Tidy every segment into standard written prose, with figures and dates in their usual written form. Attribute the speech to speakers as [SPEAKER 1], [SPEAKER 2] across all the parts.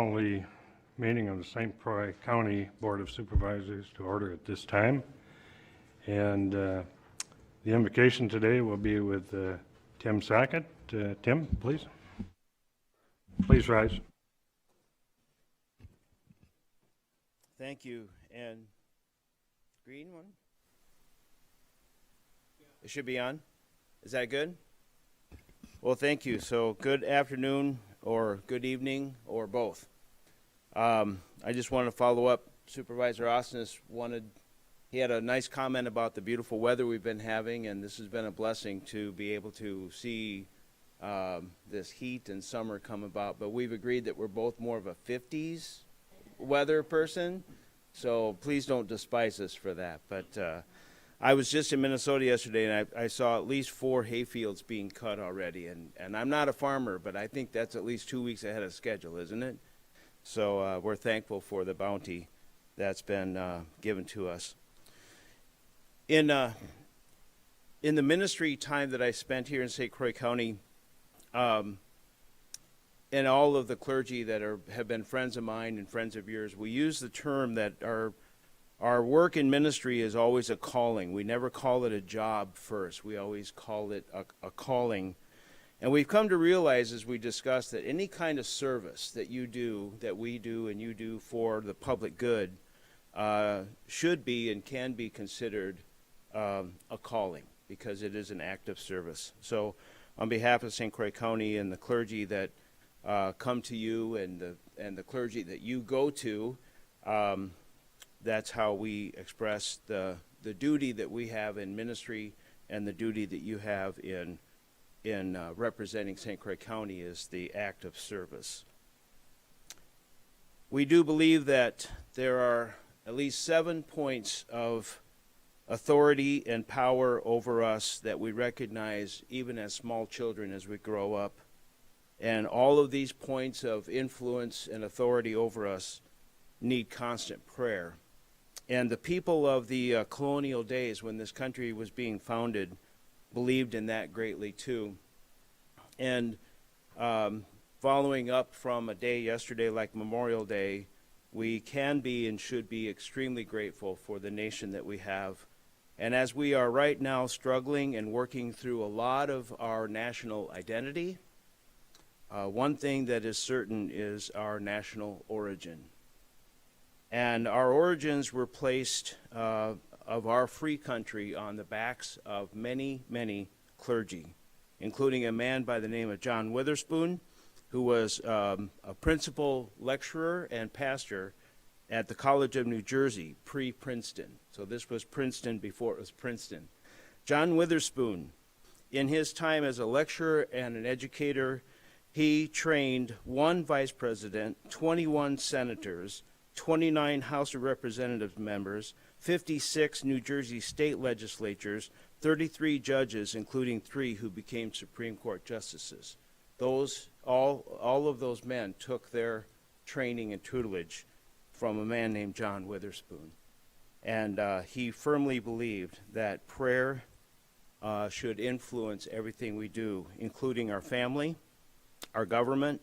[SPEAKER 1] call the meeting of the St. Croix County Board of Supervisors to order at this time. And the invocation today will be with Tim Sackett. Tim, please. Please rise.
[SPEAKER 2] Thank you. And green one? It should be on. Is that good? Well, thank you. So good afternoon or good evening or both. I just want to follow up. Supervisor Austin he had a nice comment about the beautiful weather we've been having, and this has been a blessing to be able to see this heat and summer come about. But we've agreed that we're both more of a 50s weather person, so please don't despise us for that. But I was just in Minnesota yesterday, and I saw at least 4 hayfields being cut already. And I'm not a farmer, but I think that's at least 2 weeks ahead of schedule, isn't it? So we're thankful for the bounty that's been given to us. In the ministry time that I spent here in St. Croix County, and all of the clergy that have been friends of mine and friends of yours, we use the term that our work in ministry is always a calling. We never call it a job first. We always call it a calling. And we've come to realize, as we discussed, that any kind of service that you do, that we do, and you do for the public good should be and can be considered a calling, because it is an act of service. So on behalf of St. Croix County and the clergy that come to you and the clergy that you go to, that's how we express the duty that we have in ministry, and the duty that you have in representing St. Croix County is the act of service. We do believe that there are at least 7 points of authority and power over us that we recognize even as small children as we grow up. And all of these points of influence and authority over us need constant prayer. And the people of the colonial days, when this country was being founded, believed in that greatly too. And following up from a day yesterday like Memorial Day, we can be and should be extremely grateful for the nation that we have. And as we are right now struggling and working through a lot of our national identity, one thing that is certain is our national origin. And our origins were placed of our free country on the backs of many, many clergy, including a man by the name of John Witherspoon, who was a principal lecturer and pastor at the College of New Jersey, pre-Princeton. So this was Princeton before it was Princeton. John Witherspoon, in his time as a lecturer and an educator, he trained 1 vice president, 21 senators, 29 House of Representatives members, 56 New Jersey state legislatures, 33 judges, including 3 who became Supreme Court justices. All of those men took their training and tutelage from a man named John Witherspoon. And he firmly believed that prayer should influence everything we do, including our family, our government,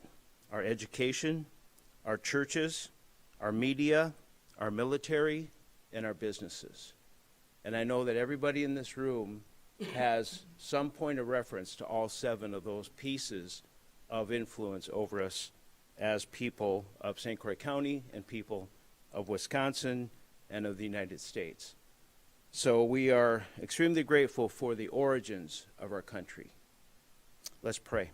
[SPEAKER 2] our education, our churches, our media, our military, and our businesses. And I know that everybody in this room has some point of reference to all 7 of those pieces of influence over us as people of St. Croix County and people of Wisconsin and of the United States. So we are extremely grateful for the origins of our country. Let's pray.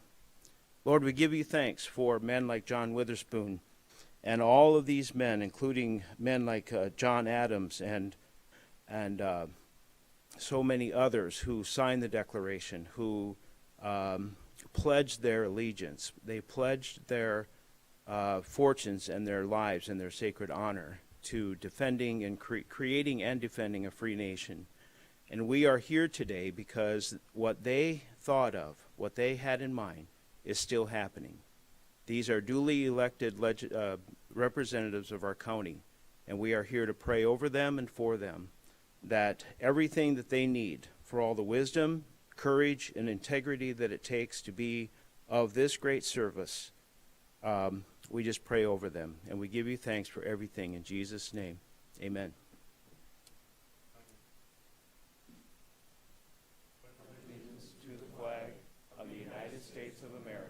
[SPEAKER 2] Lord, we give you thanks for men like John Witherspoon and all of these men, including men like John Adams and so many others who signed the Declaration, who pledged their allegiance. They pledged their fortunes and their lives and their sacred honor to defending and creating and defending a free nation. And we are here today because what they thought of, what they had in mind, is still happening. These are duly elected representatives of our county, and we are here to pray over them and for them, that everything that they need for all the wisdom, courage, and integrity that it takes to be of this great service we just pray over them. And we give you thanks for everything in Jesus' name. Amen. Allegiance to the flag of the United States of America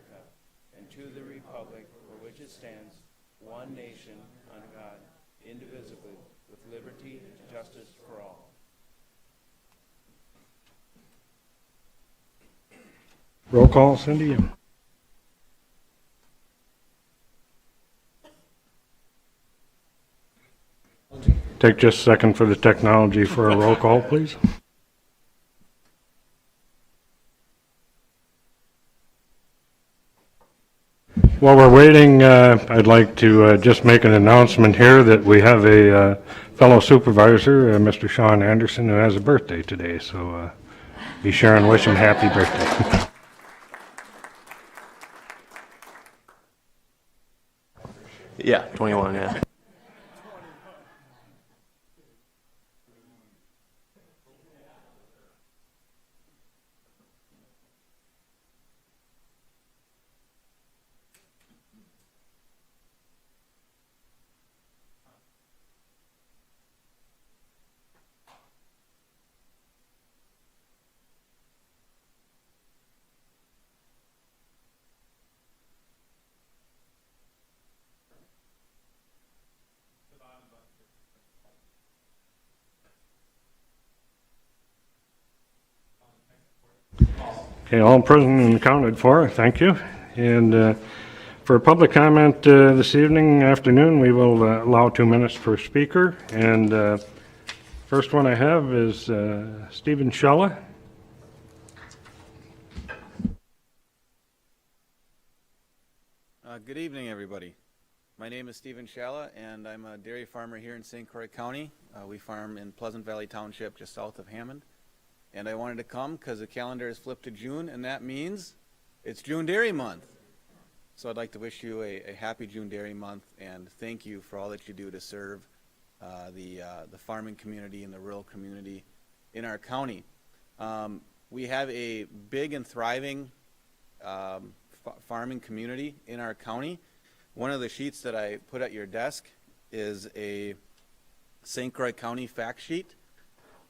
[SPEAKER 2] and to the republic for which it stands, one nation, under God, indivisible, with liberty and justice for all.
[SPEAKER 1] Roll call, Cindy. Take just a second for the technology for a roll call, please. While we're waiting, I'd like to just make an announcement here that we have a fellow supervisor, Mr. Sean Anderson, who has a birthday today. So be sure and wish him happy birthday.
[SPEAKER 3] Yeah, 21, yeah.
[SPEAKER 1] Okay, all present and accounted for. Thank you. And for public comment this afternoon, we will allow 2 minutes per speaker. And first one I have is Stephen Shella.
[SPEAKER 4] Good evening, everybody. My name is Stephen Shalla, and I'm a dairy farmer here in St. Croix County. We farm in Pleasant Valley Township, just south of Hammond. And I wanted to come because the calendar is flipped to June, and that means it's June Dairy Month. So I'd like to wish you a happy June Dairy Month, and thank you for all that you do to serve the farming community and the rural community in our county. We have a big and thriving farming community in our county. One of the sheets that I put at your desk is a St. Croix County fact sheet.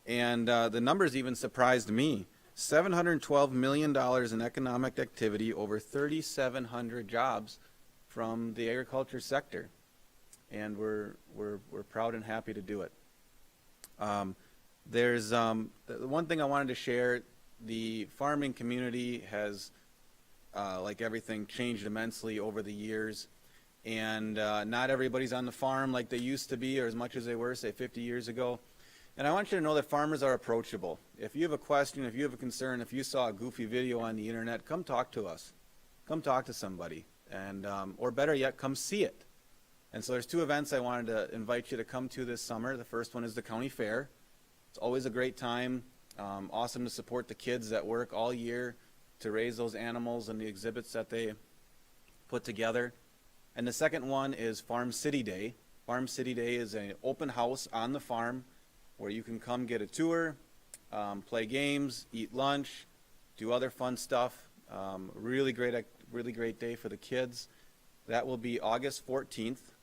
[SPEAKER 4] And the numbers even surprised me. $712 million in economic activity, over 3,700 jobs from the agriculture sector. And we're proud and happy to do it. There's the one thing I wanted to share. The farming community has, like everything, changed immensely over the years. And not everybody's on the farm like they used to be, or as much as they were, say, 50 years ago. And I want you to know that farmers are approachable. If you have a question, if you have a concern, if you saw a goofy video on the internet, come talk to us. Come talk to somebody. And, or better yet, come see it. And so there's 2 events I wanted to invite you to come to this summer. The first one is the county fair. It's always a great time. Awesome to support the kids that work all year to raise those animals and the exhibits that they put together. And the second one is Farm City Day. Farm City Day is an open house on the farm where you can come get a tour, play games, eat lunch, do other fun stuff. Really great day for the kids. That will be August 14th,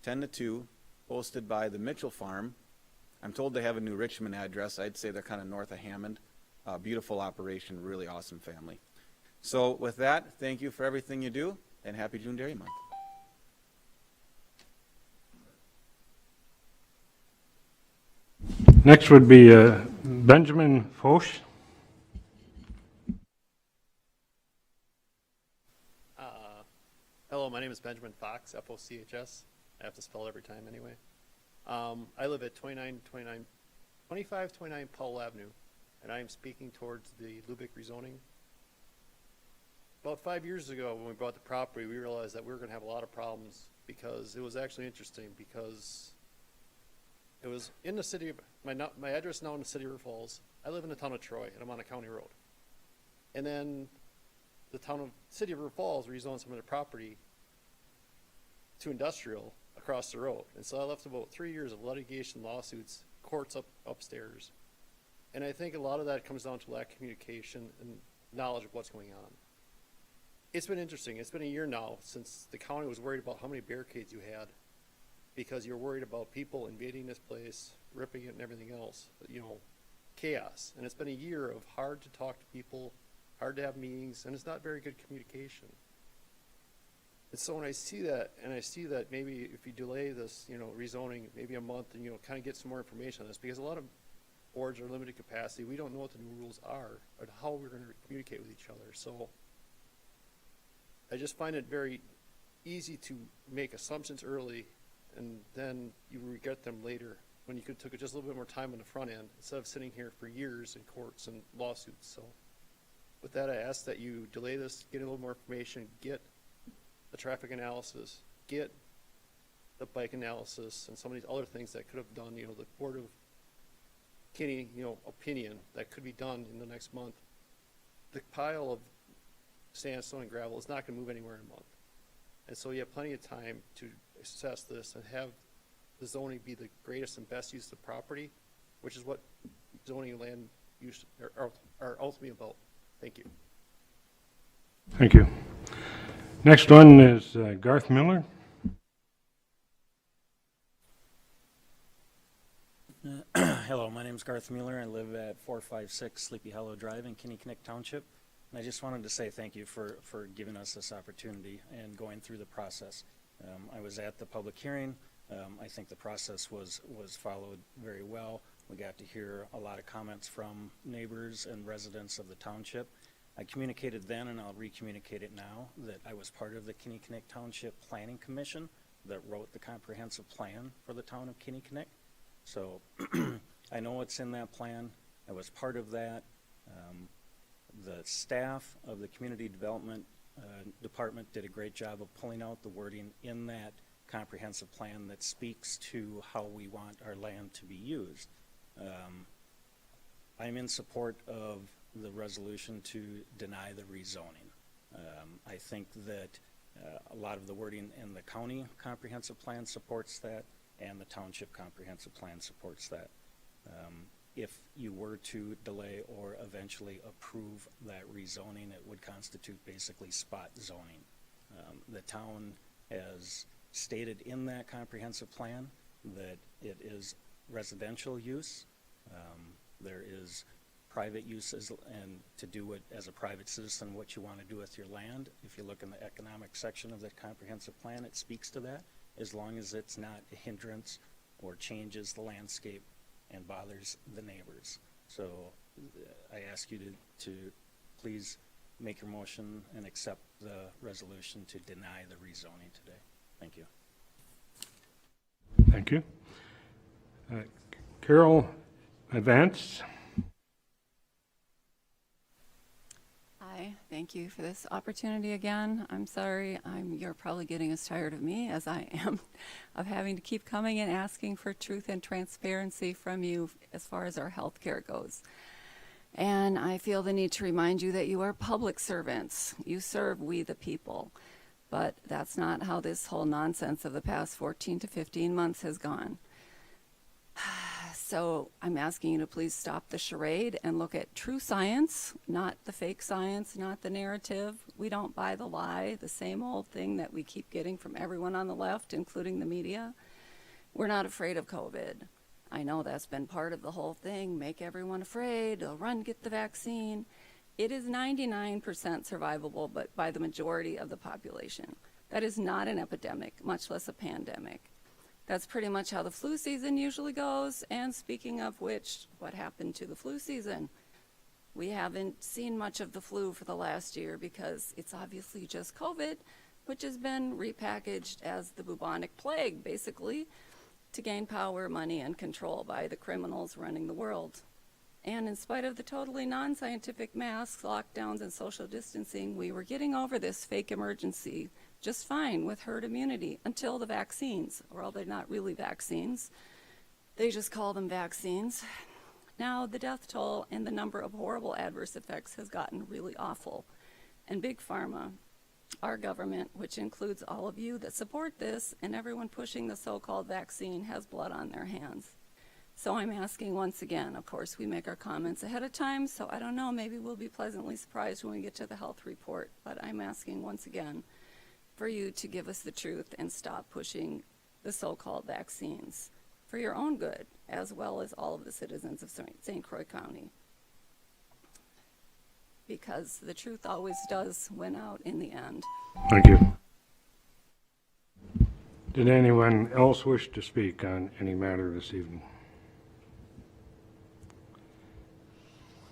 [SPEAKER 4] 10 to 2, hosted by the Mitchell Farm. I'm told they have a new Richmond address. I'd say they're kind of north of Hammond. Beautiful operation, really awesome family. So with that, thank you for everything you do, and happy June Dairy Month.
[SPEAKER 1] Next would be Benjamin Foch.
[SPEAKER 5] Hello, my name is Benjamin Fox, F-O-C-H-S. I have to spell it every time anyway. I live at 2529 Powell Avenue, and I am speaking towards the Lubick rezoning. About 5 years ago, when we bought the property, we realized that we were going to have a lot of problems because it was actually interesting because it was in the city of, my address now in the city of River Falls. I live in the town of Troy, and I'm on a county road. And then the city of River Falls rezoned some of their property to industrial across the road. And so I left about 3 years of litigation, lawsuits, courts upstairs. And I think a lot of that comes down to lack of communication and knowledge of what's going on. it's been interesting. It's been a year now since the county was worried about how many barricades you had, because you're worried about people invading this place, ripping it and everything else, chaos. And it's been a year of hard to talk to people, hard to have meetings, and it's not very good communication. And so when I see that, and I see that maybe if you delay this, rezoning maybe a month and, kind of get some more information on this, because a lot of boards are limited capacity. We don't know what the new rules are or how we're going to communicate with each other. So I just find it very easy to make assumptions early and then you regret them later when you could took just a little bit more time on the front end instead of sitting here for years in courts and lawsuits. So with that, I ask that you delay this, get a little more information, get the traffic analysis, get the bike analysis, and some of these other things that could have done, the Board of Kenny, opinion that could be done in the next month. The pile of sandstone and gravel is not going to move anywhere in a month. And so you have plenty of time to assess this and have the zoning be the greatest and best use of the property, which is what zoning and land use are ultimately about. Thank you.
[SPEAKER 1] Thank you. Next one is Garth Miller.
[SPEAKER 6] Hello, my name is Garth Miller. I live at 456 Sleepy Hollow Drive in Kinnickinnick Township. And I just wanted to say thank you for giving us this opportunity and going through the process. I was at the public hearing. I think the process was followed very well. We got to hear a lot of comments from neighbors and residents of the township. I communicated then, and I'll re-communicate it now, that I was part of the Kinnickinnick Township Planning Commission that wrote the comprehensive plan for the town of Kinnickinnick. So I know what's in that plan. I was part of that. The staff of the Community Development Department did a great job of pulling out the wording in that comprehensive plan that speaks to how we want our land to be used. I'm in support of the resolution to deny the rezoning. I think that a lot of the wording in the county comprehensive plan supports that, and the township comprehensive plan supports that. If you were to delay or eventually approve that rezoning, it would constitute basically spot zoning. The town has stated in that comprehensive plan that it is residential use. There is private uses, and to do it as a private citizen, what you want to do with your land. If you look in the economic section of the comprehensive plan, it speaks to that, as long as it's not a hindrance or changes the landscape and bothers the neighbors. So I ask you to please make your motion and accept the resolution to deny the rezoning today. Thank you.
[SPEAKER 1] Thank you. Carol Advance.
[SPEAKER 7] Hi, thank you for this opportunity again. I'm sorry, you're probably getting as tired of me as I am of having to keep coming and asking for truth and transparency from you as far as our health care goes. And I feel the need to remind you that you are public servants. You serve we the people. But that's not how this whole nonsense of the past 14 to 15 months has gone. So I'm asking you to please stop the charade and look at true science, not the fake science, not the narrative. We don't buy the lie, the same old thing that we keep getting from everyone on the left, including the media. We're not afraid of COVID. I know that's been part of the whole thing, make everyone afraid, run, get the vaccine. It is 99% survivable, but by the majority of the population. That is not an epidemic, much less a pandemic. That's pretty much how the flu season usually goes. And speaking of which, what happened to the flu season? We haven't seen much of the flu for the last year because it's obviously just COVID, which has been repackaged as the bubonic plague, basically, to gain power, money, and control by the criminals running the world. And in spite of the totally non-scientific masks, lockdowns, and social distancing, we were getting over this fake emergency just fine with herd immunity until the vaccines. Well, they're not really vaccines. They just call them vaccines. Now the death toll and the number of horrible adverse effects has gotten really awful. And Big Pharma, our government, which includes all of you that support this, and everyone pushing the so-called vaccine, has blood on their hands. So I'm asking once again, of course, we make our comments ahead of time, so I don't know, maybe we'll be pleasantly surprised when we get to the health report, but I'm asking once again for you to give us the truth and stop pushing the so-called vaccines for your own good, as well as all of the citizens of St. Croix County. Because the truth always does win out in the end.
[SPEAKER 1] Thank you. Did anyone else wish to speak on any matter this evening?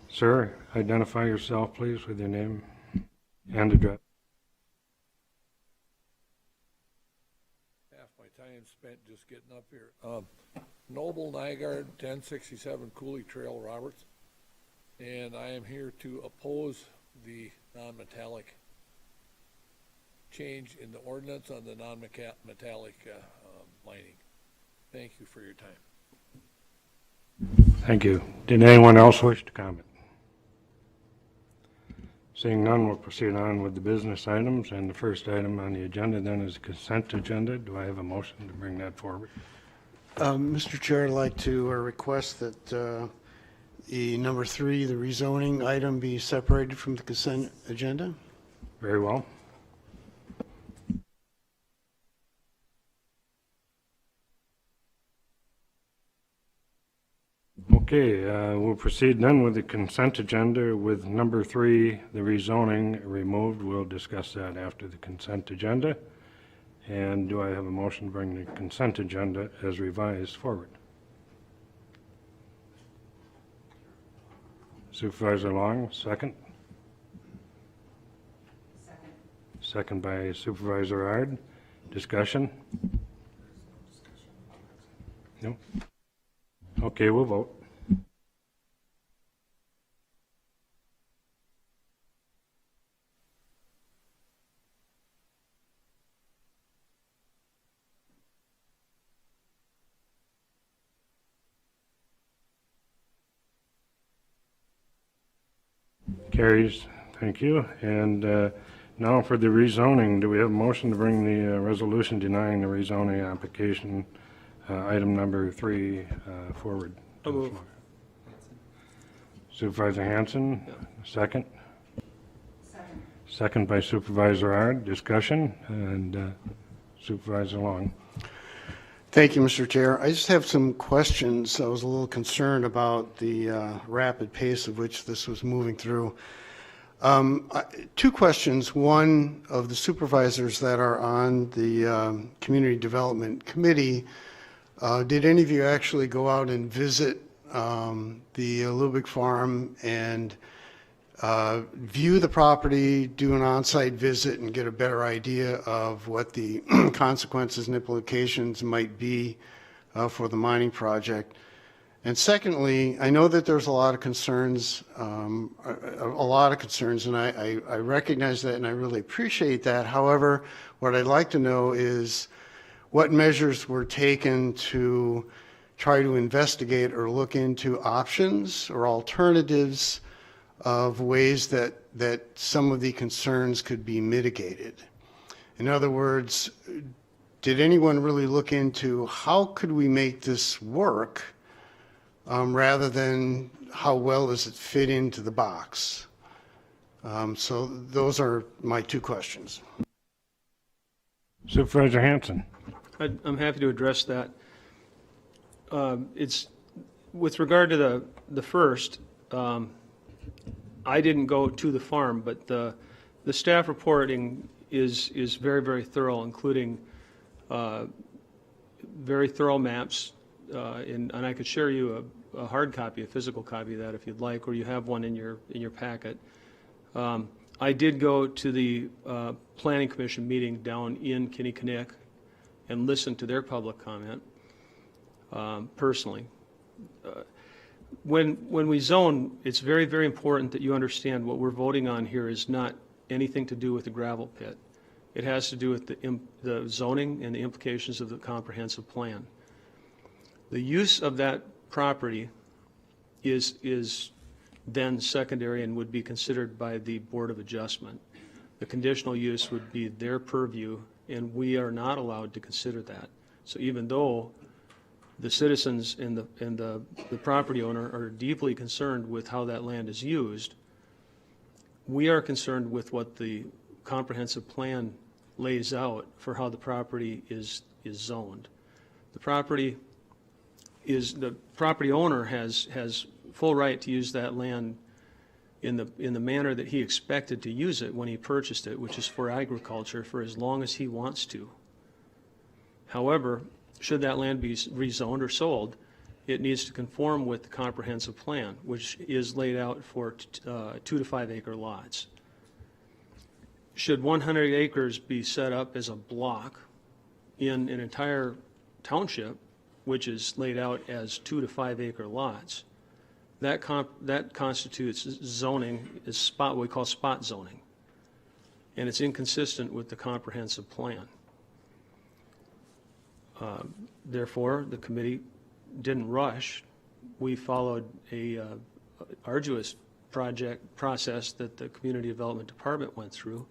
[SPEAKER 1] Sir, identify yourself, please, with your name and address.
[SPEAKER 8] Half my time spent just getting up here. Noble Nygaard, 1067 Cooley Trail, Roberts. And I am here to oppose the non-metallic change in the ordinance on the non-metallic mining. Thank you for your time.
[SPEAKER 1] Thank you. Did anyone else wish to comment? Seeing none, we'll proceed on with the business items, and the first item on the agenda then is consent agenda. Do I have a motion to bring that forward?
[SPEAKER 9] Mr. Chair, I'd like to request that the number 3, the rezoning item, be separated from the consent agenda.
[SPEAKER 1] Very well. Okay, we'll proceed then with the consent agenda with number 3, the rezoning removed. We'll discuss that after the consent agenda. And do I have a motion to bring the consent agenda as revised forward? Supervisor Long, second. Second by Supervisor Ard. Discussion? No? Okay, we'll vote. Carries. Thank you. And now for the rezoning, do we have a motion to bring the resolution denying the rezoning application, item number 3, forward? to the floor? Supervisor Hanson, second. Second by Supervisor Ard. Discussion, and Supervisor Long.
[SPEAKER 9] Thank you, Mr. Chair. I just have some questions. I was a little concerned about the rapid pace of which this was moving through. 2 questions. One, of the supervisors that are on the Community Development Committee, did any of you actually go out and visit the Lubick Farm and view the property, do an on-site visit, and get a better idea of what the consequences and implications might be for the mining project? And secondly, I know that there's a lot of concerns, and I recognize that, and I really appreciate that. However, what I'd like to know is what measures were taken to try to investigate or look into options or alternatives of ways that some of the concerns could be mitigated. In other words, did anyone really look into how could we make this work rather than how well does it fit into the box? So those are my 2 questions.
[SPEAKER 1] Supervisor Hanson.
[SPEAKER 10] I'm happy to address that. It's with regard to the first. I didn't go to the farm, but the staff reporting is very, very thorough, including very thorough maps, and I could share you a hard copy, a physical copy of that if you'd like, or you have one in your packet. I did go to the Planning Commission meeting down in Kinnickinnick and listen to their public comment personally. When we zone, it's very, very important that you understand what we're voting on here is not anything to do with the gravel pit. It has to do with the zoning and the implications of the comprehensive plan. The use of that property is then secondary and would be considered by the Board of Adjustment. The conditional use would be their purview, and we are not allowed to consider that. So even though the citizens and the property owner are deeply concerned with how that land is used. We are concerned with what the comprehensive plan lays out for how the property is zoned. The property owner has full right to use that land in the manner that he expected to use it when he purchased it, which is for agriculture for as long as he wants to. However, should that land be rezoned or sold, it needs to conform with the comprehensive plan, which is laid out for 2 to 5 acre lots. Should 100 acres be set up as a block in an entire township, which is laid out as 2 to 5 acre lots, that constitutes zoning, is what we call spot zoning, and it's inconsistent with the comprehensive plan. Therefore, the committee didn't rush. We followed a arduous process that the Community Development Department went through,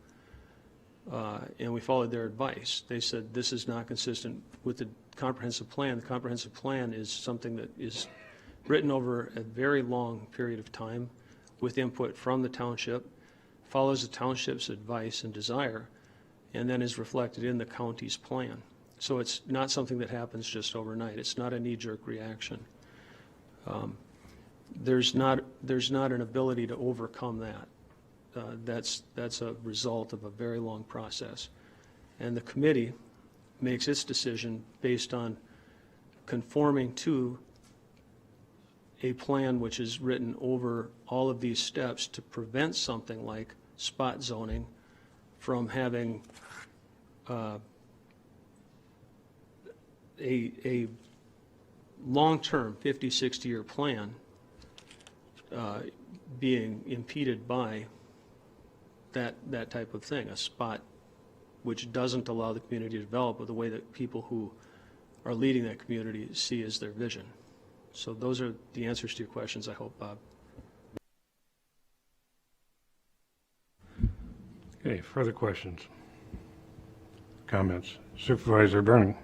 [SPEAKER 10] and we followed their advice. They said this is not consistent with the comprehensive plan. The comprehensive plan is something that is written over a very long period of time with input from the township, follows the township's advice and desire, and then is reflected in the county's plan. So it's not something that happens just overnight. It's not a knee-jerk reaction. There's not an ability to overcome that. That's a result of a very long process. And the committee makes its decision based on conforming to a plan which is written over all of these steps to prevent something like spot zoning from having a long-term 50, 60-year plan being impeded by that type of thing, a spot which doesn't allow the community to develop with the way that people who are leading that community see as their vision. So those are the answers to your questions, I hope, Bob.
[SPEAKER 1] Okay, further questions? Comments? Supervisor Burning.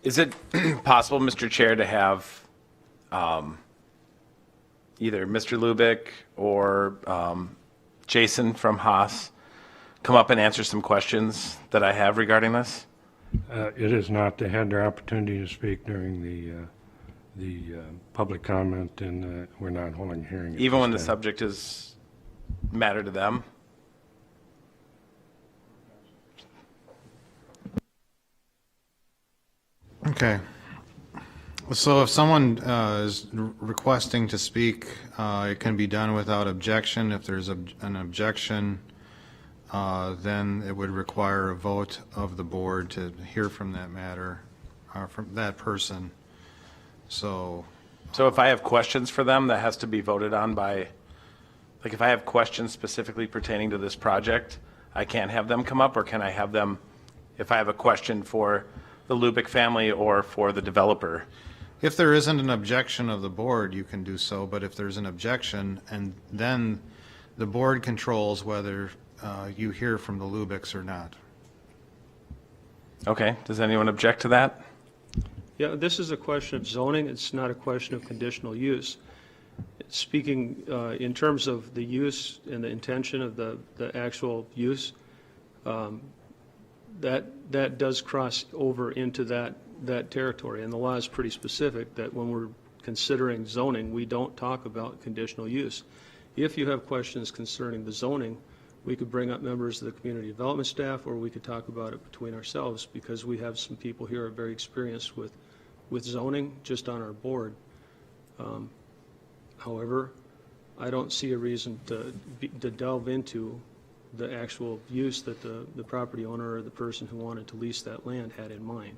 [SPEAKER 3] Is it possible, Mr. Chair, to have either Mr. Lubick or Jason from Haas come up and answer some questions that I have regarding this?
[SPEAKER 1] It is not. They had their opportunity to speak during the public comment, and we're not holding a hearing.
[SPEAKER 3] Even when the
[SPEAKER 1] time.
[SPEAKER 3] subject is matter to them?
[SPEAKER 11] Okay. So if someone is requesting to speak, it can be done without objection. If there's an objection, then it would require a vote of the board to hear from that matter, from that person. So
[SPEAKER 3] if I have questions for them, that has to be voted on by, like if I have questions specifically pertaining to this project, I can't have them come up, or can I have them, if I have a question for the Lubick family or for the developer?
[SPEAKER 11] if there isn't an objection of the board, you can do so, but if there's an objection, and then the board controls whether you hear from the Lubicks or not.
[SPEAKER 3] Okay, does anyone object to that?
[SPEAKER 10] Yeah, this is a question of zoning, it's not a question of conditional use. Speaking in terms of the use and the intention of the actual use, that does cross over into that territory, and the law is pretty specific that when we're considering zoning, we don't talk about conditional use. If you have questions concerning the zoning, we could bring up members of the community development staff, or we could talk about it between ourselves, because we have some people here who are very experienced with zoning just on our board. However, I don't see a reason to delve into the actual use that the property owner or the person who wanted to lease that land had in mind.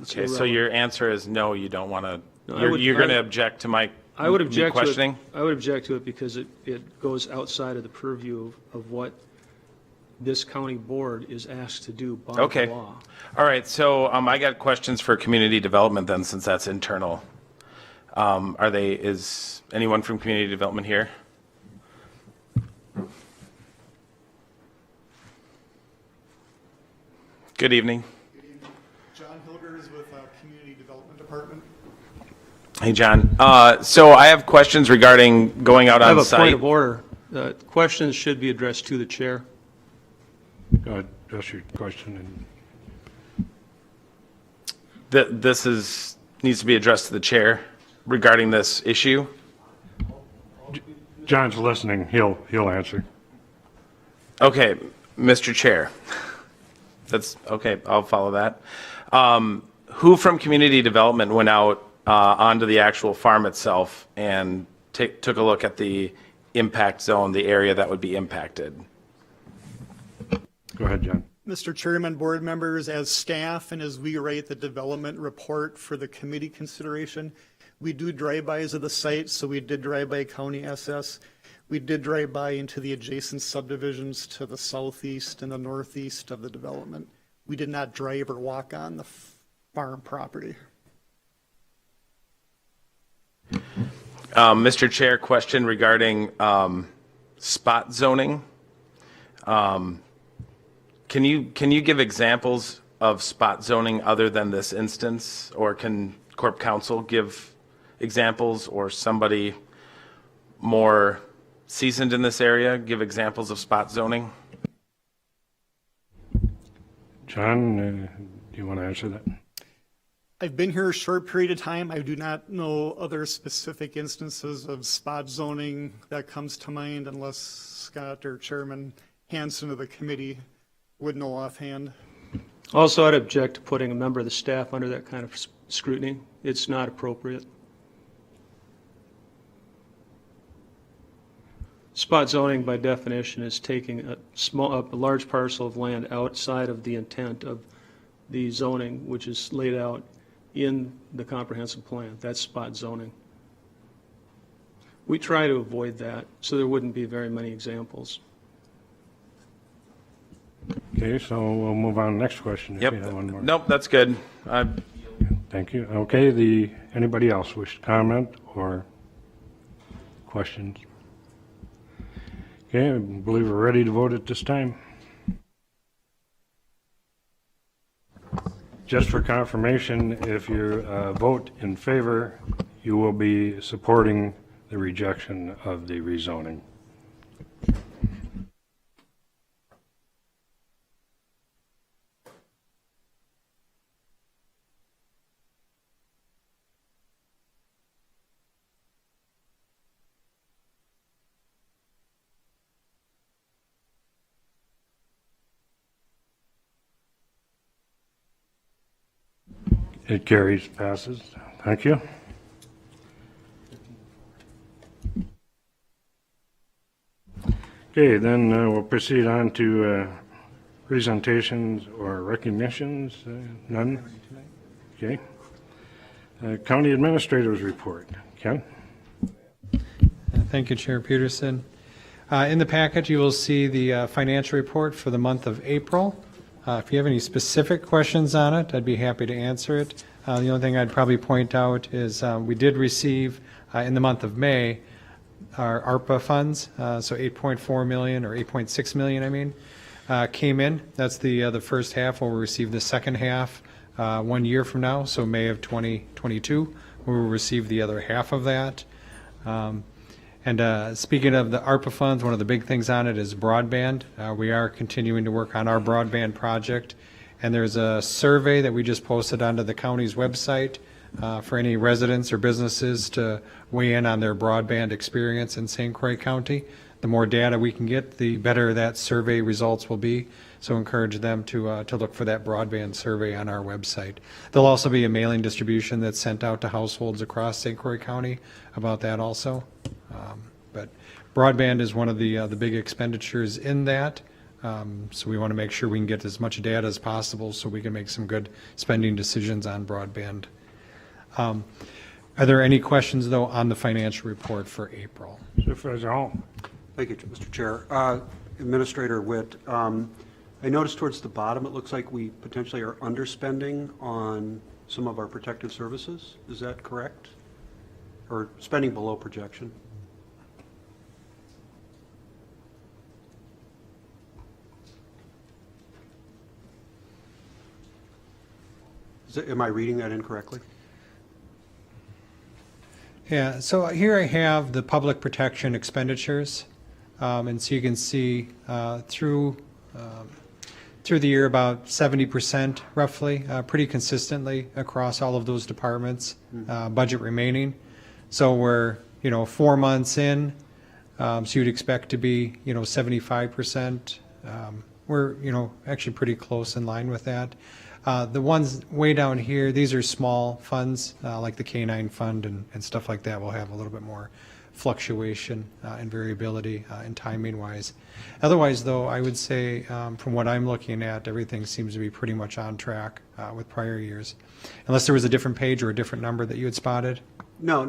[SPEAKER 10] It's
[SPEAKER 3] Okay, so
[SPEAKER 10] irrelevant.
[SPEAKER 3] your answer is no, you don't want to,
[SPEAKER 10] No,
[SPEAKER 3] you're going to object to my
[SPEAKER 10] I would
[SPEAKER 3] me
[SPEAKER 10] object to it.
[SPEAKER 3] questioning?
[SPEAKER 10] I would object to it because it goes outside of the purview of what this county board is asked to do by
[SPEAKER 3] Okay.
[SPEAKER 10] the law.
[SPEAKER 3] All right, so I got questions for community development then, since that's internal. Is anyone from community development here? Good evening.
[SPEAKER 12] John John Hilgers with Community Development Department.
[SPEAKER 3] Hey, John. So I have questions regarding going out
[SPEAKER 10] I have
[SPEAKER 3] on
[SPEAKER 10] a point
[SPEAKER 3] site.
[SPEAKER 10] of order. Questions should be addressed to the chair.
[SPEAKER 1] Go ahead, address your question.
[SPEAKER 3] This needs to be addressed to the chair regarding this issue.
[SPEAKER 1] John's listening. He'll answer.
[SPEAKER 3] Okay, Mr. Chair. That's okay. I'll follow that. Who from community development went out onto the actual farm itself and took a look at the impact zone, the area that would be impacted?
[SPEAKER 1] Go ahead, John.
[SPEAKER 12] Mr. Chairman, board members, as staff and as we write the development report for the committee consideration, we do drive-bys of the site, so we did drive by County SS. We did drive by into the adjacent subdivisions to the southeast and the northeast of the development. We did not drive or walk on the farm property.
[SPEAKER 3] Mr. Chair, question regarding spot zoning. Can you give examples of spot zoning other than this instance, or can Corp Counsel give examples, or somebody more seasoned in this area give examples of spot zoning?
[SPEAKER 1] John, do you want to answer that?
[SPEAKER 12] I've been here a short period of time. I do not know other specific instances of spot zoning that comes to mind unless Scott or Chairman Hanson of the committee would know offhand.
[SPEAKER 10] Also, I'd object to putting a member of the staff under that kind of scrutiny. It's not appropriate. Spot zoning, by definition, is taking a large parcel of land outside of the intent of the zoning, which is laid out in the comprehensive plan. That's spot zoning. We try to avoid that, so there wouldn't be very many examples.
[SPEAKER 1] Okay, so we'll move on to the next question. If
[SPEAKER 3] Yep.
[SPEAKER 1] you have one more.
[SPEAKER 3] Nope, that's good.
[SPEAKER 1] Thank you. Okay, anybody else wish to comment or questions? Okay, I believe we're ready to vote at this time. Just for confirmation, if you vote in favor, you will be supporting the rejection of the rezoning. It carries, passes. Thank you. Okay, then we'll proceed on to presentations or recognitions. None? Okay. County Administrator's Report. Ken?
[SPEAKER 13] Thank you, Chair Peterson. In the packet, you will see the financial report for the month of April. If you have any specific questions on it, I'd be happy to answer it. The only thing I'd probably point out is we did receive in the month of May our ARPA funds, so 8.4 million or 8.6 million, I mean, came in. That's the first half. We'll receive the second half 1 year from now, so May of 2022. We will receive the other half of that. And speaking of the ARPA funds, one of the big things on it is broadband. We are continuing to work on our broadband project, and there's a survey that we just posted onto the county's website for any residents or businesses to weigh in on their broadband experience in St. Croix County. The more data we can get, the better that survey results will be. So encourage them to look for that broadband survey on our website. There'll also be a mailing distribution that's sent out to households across St. Croix County about that also. But broadband is one of the big expenditures in that. So we want to make sure we can get as much data as possible so we can make some good spending decisions on broadband. Are there any questions, though, on the financial report for April?
[SPEAKER 1] Supervisor Hall.
[SPEAKER 14] Thank you, Mr. Chair. Administrator Witt, I noticed towards the bottom, it looks like we potentially are underspending on some of our protective services. Is that correct? Or spending below projection? Am I reading that incorrectly?
[SPEAKER 13] Yeah, so here I have the public protection expenditures. And so you can see through the year about 70% roughly, pretty consistently across all of those departments, budget remaining. So we're, 4 months in, so you'd expect to be, 75%. We're, actually pretty close in line with that. The ones way down here, these are small funds, like the K-9 fund and stuff like that will have a little bit more fluctuation and variability and timing-wise. Otherwise, though, I would say, from what I'm looking at, everything seems to be pretty much on track with prior years. Unless there was a different page or a different number that you had spotted?
[SPEAKER 14] No,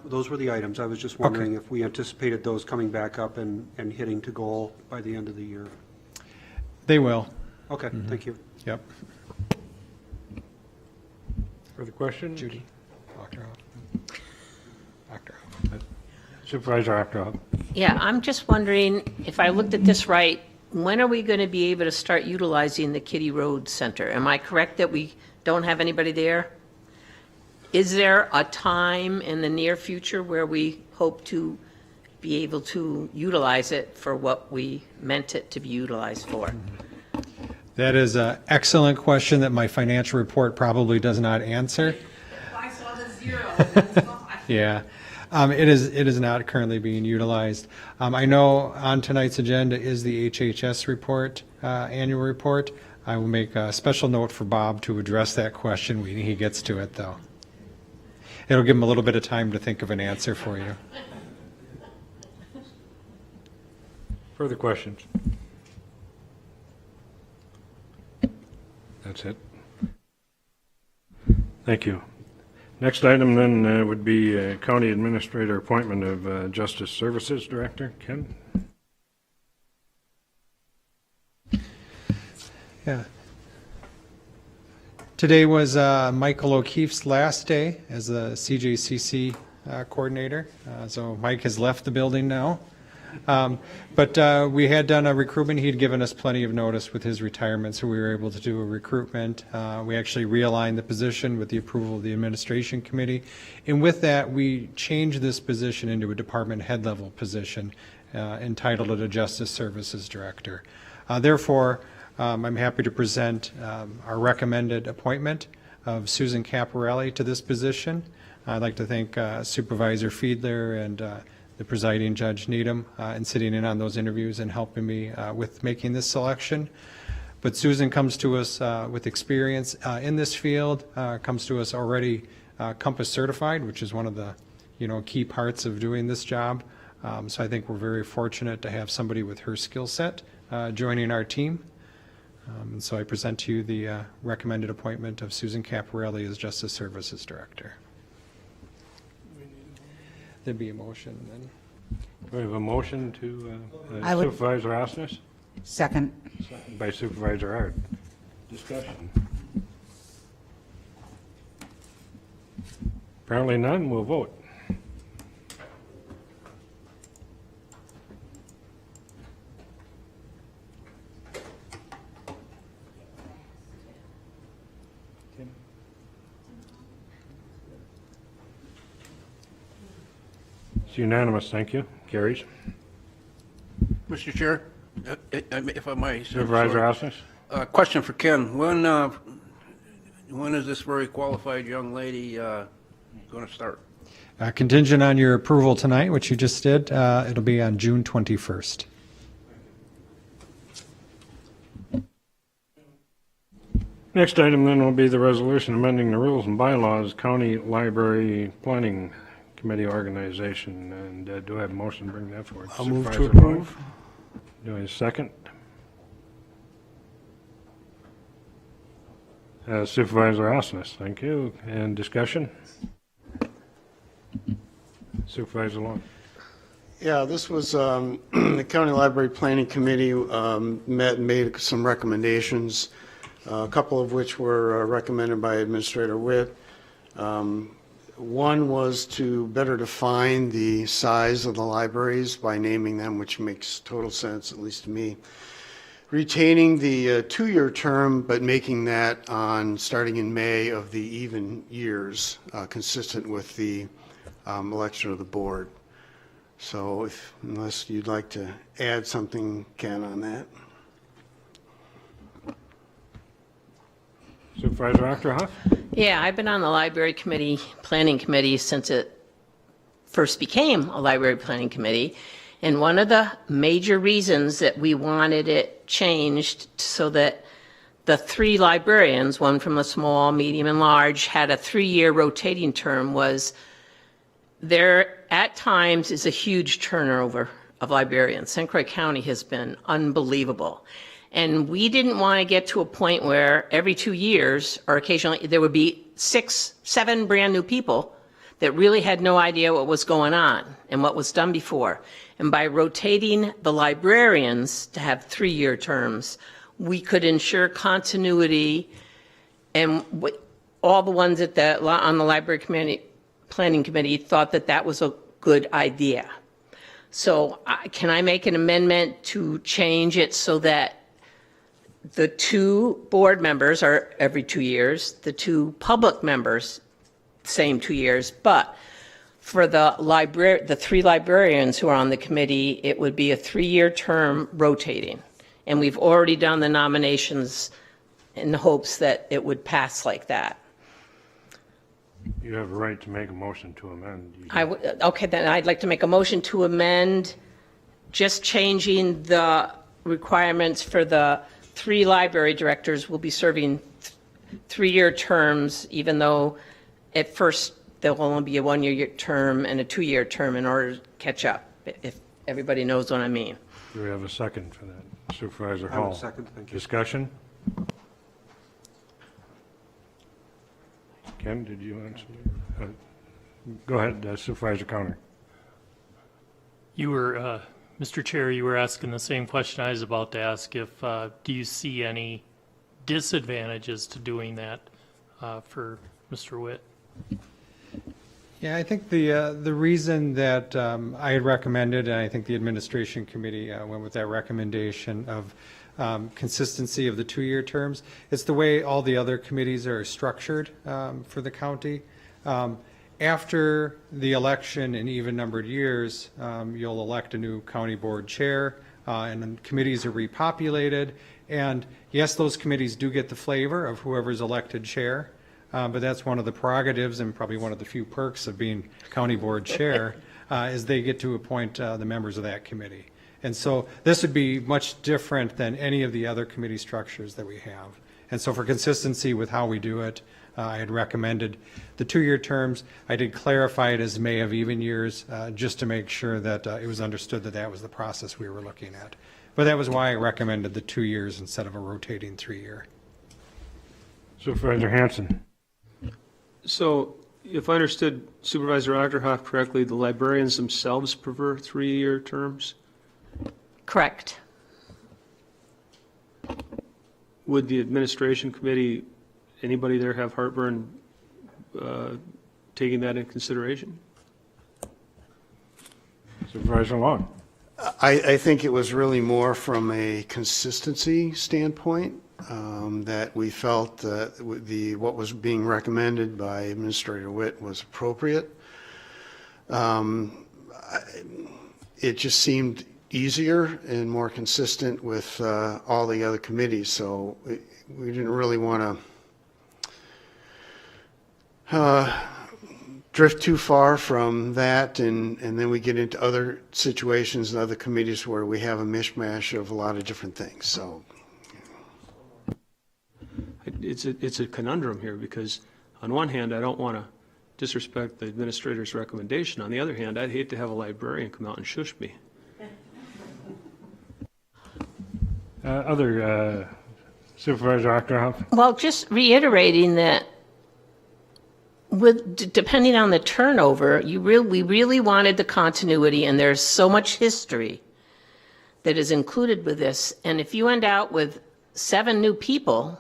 [SPEAKER 14] those were the items. I was just wondering if we anticipated those coming back up and hitting to goal by the end of the year.
[SPEAKER 13] They will.
[SPEAKER 14] Okay, thank you.
[SPEAKER 13] Yep.
[SPEAKER 1] Further questions?
[SPEAKER 13] Judy. Dr. Dr.
[SPEAKER 1] Supervisor Actor.
[SPEAKER 15] Yeah, I'm just wondering, if I looked at this right, when are we going to be able to start utilizing the Kitty Road Center? Am I correct that we don't have anybody there? Is there a time in the near future where we hope to be able to utilize it for what we meant it to be utilized for?
[SPEAKER 13] That is an excellent question that my financial report probably does not answer.
[SPEAKER 15] I saw the zero.
[SPEAKER 13] Yeah. It is not currently being utilized. I know on tonight's agenda is the HHS report, annual report. I will make a special note for Bob to address that question when he gets to it, though. It'll give him a little bit of time to think of an answer for you.
[SPEAKER 1] Further questions? That's it. Thank you. Next item then would be County Administrator appointment of Justice Services Director. Ken?
[SPEAKER 13] Yeah. Today was Michael O'Keefe's last day as the CJCC coordinator. So Mike has left the building now. But we had done a recruitment. He had given us plenty of notice with his retirement, so we were able to do a recruitment. We actually realigned the position with the approval of the administration committee. And with that, we changed this position into a department head level position, entitled a Justice Services Director. Therefore, I'm happy to present our recommended appointment of Susan Caparelli to this position. I'd like to thank Supervisor Fiedler and the presiding Judge Needham and sitting in on those interviews and helping me with making this selection. But Susan comes to us with experience in this field, comes to us already Compass certified, which is one of the key parts of doing this job. So I think we're very fortunate to have somebody with her skill set joining our team. And so I present to you the recommended appointment of Susan Caparelli as Justice Services Director. There'd be a motion then.
[SPEAKER 1] We have a motion to
[SPEAKER 16] I would-
[SPEAKER 1] Supervisor Osnes,
[SPEAKER 16] Second.
[SPEAKER 1] second by Supervisor Ard. Discussion. Apparently none, we'll vote. It's unanimous, thank you. Carries.
[SPEAKER 17] Mr. Chair, if I may.
[SPEAKER 1] Supervisor Osnes?
[SPEAKER 17] Question for Ken. When is this very qualified young lady going to start?
[SPEAKER 13] Contingent on your approval tonight, which you just did, it'll be on June 21st.
[SPEAKER 1] Next item then will be the resolution amending the rules and bylaws, County Library Planning Committee organization. And do I have a motion to bring that forward?
[SPEAKER 9] I'll move to
[SPEAKER 1] Supervisor Lloyd.
[SPEAKER 9] approve.
[SPEAKER 1] Do I have a second? Supervisor Osnes, thank you. And discussion? Supervisor Long.
[SPEAKER 9] Yeah, this was, the County Library Planning Committee met and made some recommendations, a couple of which were recommended by Administrator Witt. One was to better define the size of the libraries by naming them, which makes total sense, at least to me. retaining the two-year term, but making that on, starting in May of the even years, consistent with the election of the board. So unless you'd like to add something, Ken, on that.
[SPEAKER 1] Supervisor Achterhoff?
[SPEAKER 15] Yeah, I've been on the library committee, planning committee since it first became a library planning committee. And one of the major reasons that we wanted it changed so that the 3 librarians, one from the small, medium, and large, had a 3-year rotating term was there at times is a huge turnover of librarians. St. Croix County has been unbelievable. And we didn't want to get to a point where every 2 years or occasionally there would be 6, 7 brand new people that really had no idea what was going on and what was done before. And by rotating the librarians to have 3-year terms, we could ensure continuity, and all the ones at on the library committee, planning committee thought that that was a good idea. So can I make an amendment to change it so that the 2 board members are every 2 years, the 2 public members, same 2 years, but for the 3 librarians who are on the committee, it would be a 3-year term rotating. And we've already done the nominations in the hopes that it would pass like that.
[SPEAKER 1] You have a right to make a motion to amend.
[SPEAKER 15] Okay, then I'd like to make a motion to amend, just changing the requirements for the 3 library directors will be serving 3-year terms, even though at first there'll only be a 1-year term and a 2-year term in order to catch up, if everybody knows what I mean.
[SPEAKER 1] Do we have a second for that? Supervisor
[SPEAKER 14] I
[SPEAKER 1] Hall?
[SPEAKER 14] would second, thank you.
[SPEAKER 1] Discussion? Ken, did you answer? Go ahead, Supervisor Connor.
[SPEAKER 16] You were, Mr. Chair, you were asking the same question I was about to ask. If do you see any disadvantages to doing that for Mr. Witt?
[SPEAKER 13] Yeah, I think the reason that I had recommended, and I think the administration committee went with that recommendation of consistency of the 2-year terms, it's the way all the other committees are structured for the county. After the election in even-numbered years, you'll elect a new county board chair, and then committees are repopulated. And yes, those committees do get the flavor of whoever's elected chair, but that's one of the prerogatives and probably one of the few perks of being county board chair, is they get to appoint the members of that committee. And so this would be much different than any of the other committee structures that we have. And so for consistency with how we do it, I had recommended the 2-year terms. I did clarify it as May of even years, just to make sure that it was understood that that was the process we were looking at. But that was why I recommended the 2 years instead of a rotating 3-year.
[SPEAKER 1] Supervisor Hanson?
[SPEAKER 10] So if I understood Supervisor Achterhoff correctly, the librarians themselves prefer 3-year terms?
[SPEAKER 15] Correct.
[SPEAKER 10] Would the administration committee, anybody there have heartburn taking that in consideration?
[SPEAKER 1] Supervisor Long?
[SPEAKER 9] I think it was really more from a consistency standpoint, that we felt that what was being recommended by Administrator Witt was appropriate. It just seemed easier and more consistent with all the other committees, so we didn't really want to drift too far from that, and then we get into other situations and other committees where we have a mishmash of a lot of different things. So
[SPEAKER 10] It's a conundrum here, because on one hand, I don't want to disrespect the administrator's recommendation. On the other hand, I'd hate to have a librarian come out and shush me.
[SPEAKER 1] Other Supervisor Achterhoff?
[SPEAKER 15] Well, just reiterating that depending on the turnover, we really wanted the continuity, and there's so much history that is included with this. And if you end out with 7 new people,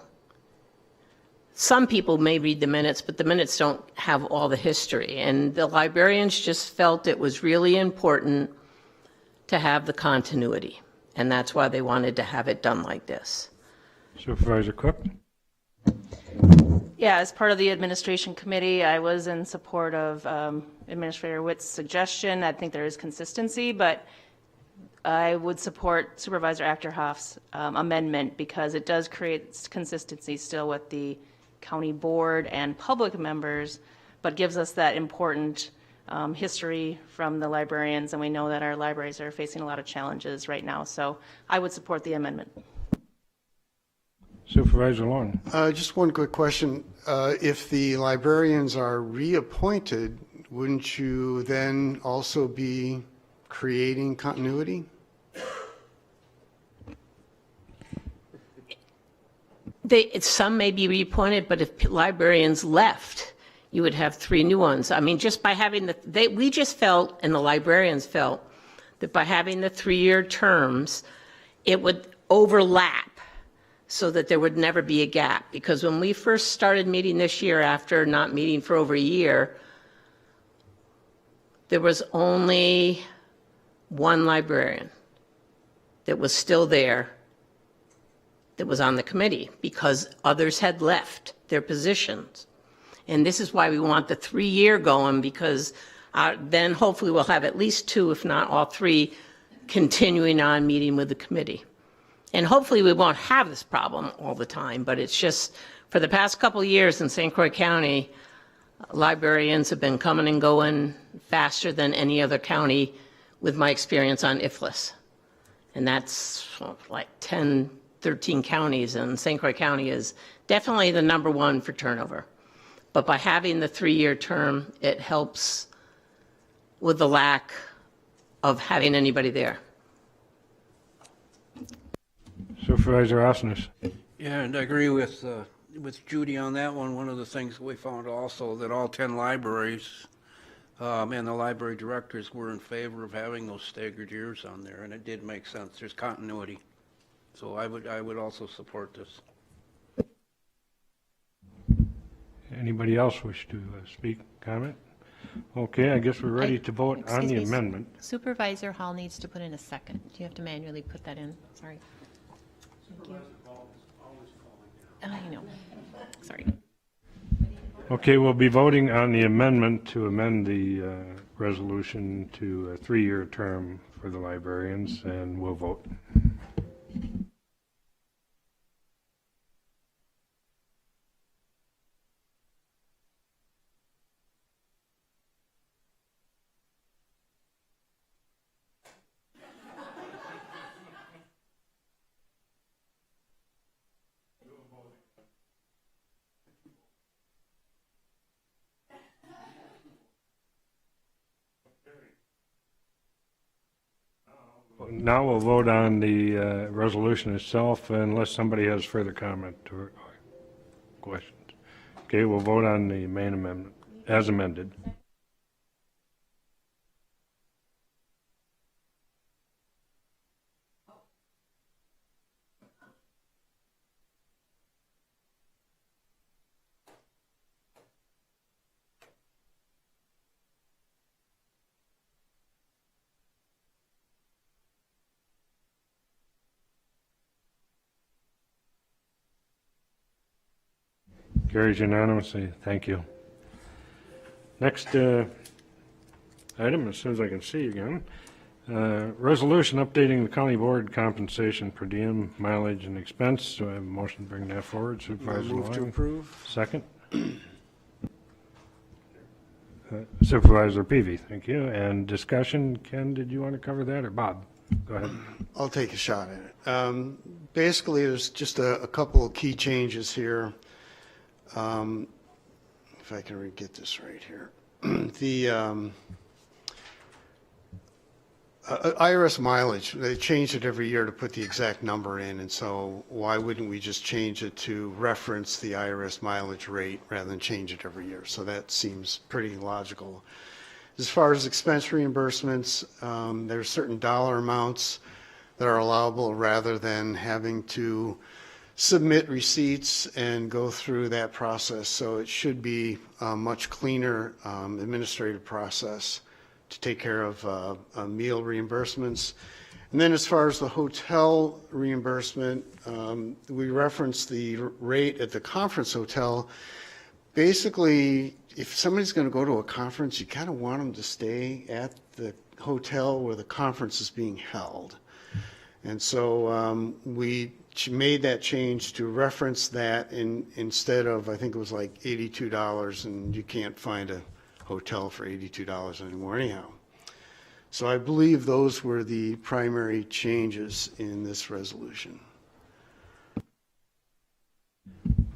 [SPEAKER 15] some people may read the minutes, but the minutes don't have all the history. And the librarians just felt it was really important to have the continuity. And that's why they wanted to have it done like this.
[SPEAKER 1] Supervisor Cook?
[SPEAKER 18] Yeah, as part of the administration committee, I was in support of Administrator Witt's suggestion. I think there is consistency, but I would support Supervisor Achterhoff's amendment because it does create consistency still with the county board and public members, but gives us that important history from the librarians, and we know that our libraries are facing a lot of challenges right now. So I would support the amendment.
[SPEAKER 1] Supervisor Long?
[SPEAKER 9] Just one quick question. If the librarians are reappointed, wouldn't you then also be creating continuity?
[SPEAKER 15] Some may be reappointed, but if librarians left, you would have 3 new ones. I mean, just by having we just felt, and the librarians felt, that by having the 3-year terms, it would overlap so that there would never be a gap. Because when we first started meeting this year, after not meeting for over a year, there was only 1 librarian that was still there that was on the committee because others had left their positions. And this is why we want the 3-year going, because then hopefully we'll have at least 2, if not all 3, continuing on meeting with the committee. And hopefully we won't have this problem all the time, but it's just for the past couple of years in St. Croix County, librarians have been coming and going faster than any other county with my experience on IFLS. And that's like 10, 13 counties, and St. Croix County is definitely the #1 for turnover. But by having the 3-year term, it helps with the lack of having anybody there.
[SPEAKER 1] Supervisor Osnes?
[SPEAKER 17] Yeah, and I agree with Judy on that one. One of the things we found also that all 10 libraries and the library directors were in favor of having those staggered years on there, and it did make sense. There's continuity. So I would also support this.
[SPEAKER 1] Anybody else wish to speak, comment? Okay, I guess we're ready to vote on the
[SPEAKER 19] Excuse me,
[SPEAKER 1] amendment.
[SPEAKER 19] Supervisor Hall needs to put in a second. Do you have to manually put that in? Sorry. Thank you. I know. Sorry.
[SPEAKER 1] Okay, we'll be voting on the amendment to amend the resolution to a 3-year term for the librarians, and we'll vote. Now we'll vote on the resolution itself unless somebody has further comment or questions. Okay, we'll vote on the main amendment as amended. Carries unanimously. Thank you. Next item, as soon as I can see again, resolution updating the county board compensation per diem, mileage, and expense. So I have a motion to bring that forward. Supervisor
[SPEAKER 4] Move to
[SPEAKER 1] Long.
[SPEAKER 4] approve.
[SPEAKER 1] Second. Supervisor Peavy, thank you. And discussion, Ken, did you want to cover that, or Bob? Go ahead.
[SPEAKER 9] I'll take a shot at it. Basically, there's just a couple of key changes here. If I can get this right here. The IRS mileage, they change it every year to put the exact number in, and so why wouldn't we just change it to reference the IRS mileage rate rather than change it every year? So that seems pretty logical. As far as expense reimbursements, there's certain dollar amounts that are allowable rather than having to submit receipts and go through that process. So it should be a much cleaner administrative process to take care of meal reimbursements. And then as far as the hotel reimbursement, we referenced the rate at the conference hotel. Basically, if somebody's going to go to a conference, you kind of want them to stay at the hotel where the conference is being held. And so we made that change to reference that instead of, I think it was like $82, and you can't find a hotel for $82 anymore anyhow. So I believe those were the primary changes in this resolution.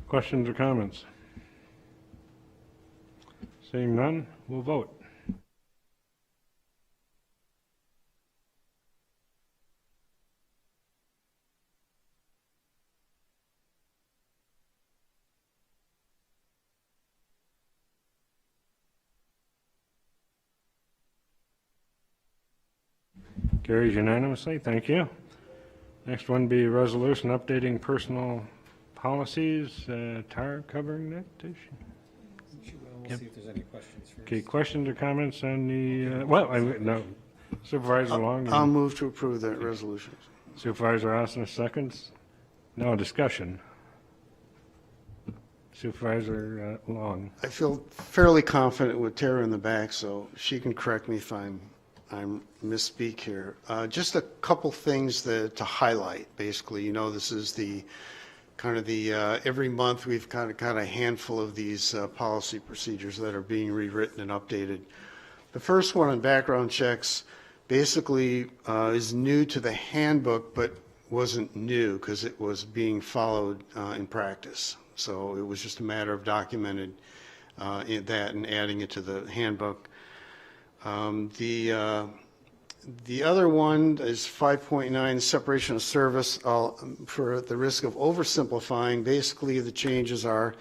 [SPEAKER 1] Questions or comments? Seeing none, we'll vote. Carries unanimously. Thank you. Next one be a resolution updating personal policies. Tara covering that issue?
[SPEAKER 13] We'll see if there's any questions first.
[SPEAKER 1] Okay, questions or comments on the, no. Supervisor Long?
[SPEAKER 9] I'll move to approve that resolution.
[SPEAKER 1] Supervisor Osnes seconds. No discussion. Supervisor Long.
[SPEAKER 9] I feel fairly confident with Tara in the back, so she can correct me if I'm misspeak here. Just a couple things to highlight, basically. You know, this is the kind of the, every month we've got a handful of these policy procedures that are being rewritten and updated. The first one on background checks basically is new to the handbook, but wasn't new because it was being followed in practice. So it was just a matter of documented that and adding it to the handbook. The other one is 5.9, separation of service. For the risk of oversimplifying, basically the changes are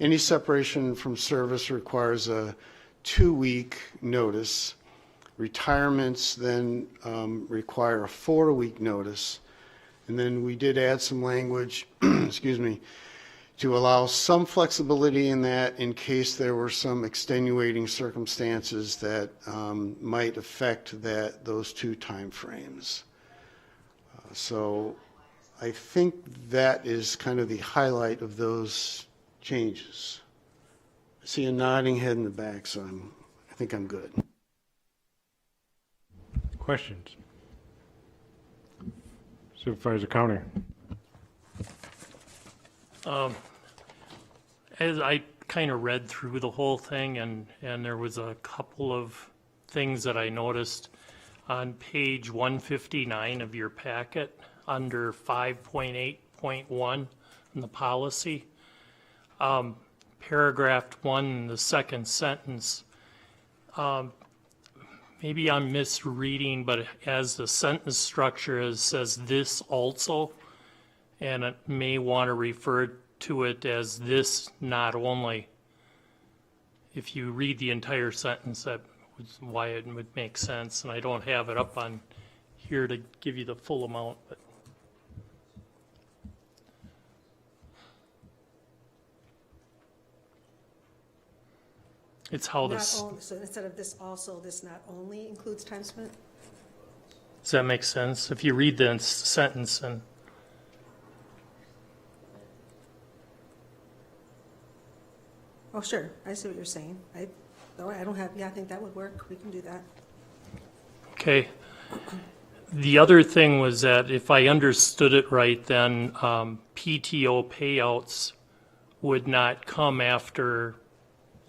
[SPEAKER 9] any separation from service requires a 2-week notice. Retirements then require a 4-week notice. And then we did add some language, excuse me, to allow some flexibility in that in case there were some extenuating circumstances that might affect those 2 time frames. So I think that is kind of the highlight of those changes. I see a nodding head in the back, so I think I'm good.
[SPEAKER 1] Questions? Supervisor Counter.
[SPEAKER 16] As I kind of read through the whole thing, and there was a couple of things that I noticed on page 159 of your packet under 5.8.1 in the policy. Paragraph 1, the second sentence. Maybe I'm misreading, but as the sentence structure is, says this also, and it may want to refer to it as this not only. If you read the entire sentence, that was why it would make sense, and I don't have it up on here to give you the full amount, but it's how this,
[SPEAKER 20] So instead of this also, this not only includes time spent?
[SPEAKER 16] does that make sense? If you read the sentence and
[SPEAKER 20] Oh, sure, I see what you're saying. I don't have, I think that would work. We can do that.
[SPEAKER 16] okay. The other thing was that if I understood it right, then PTO payouts would not come after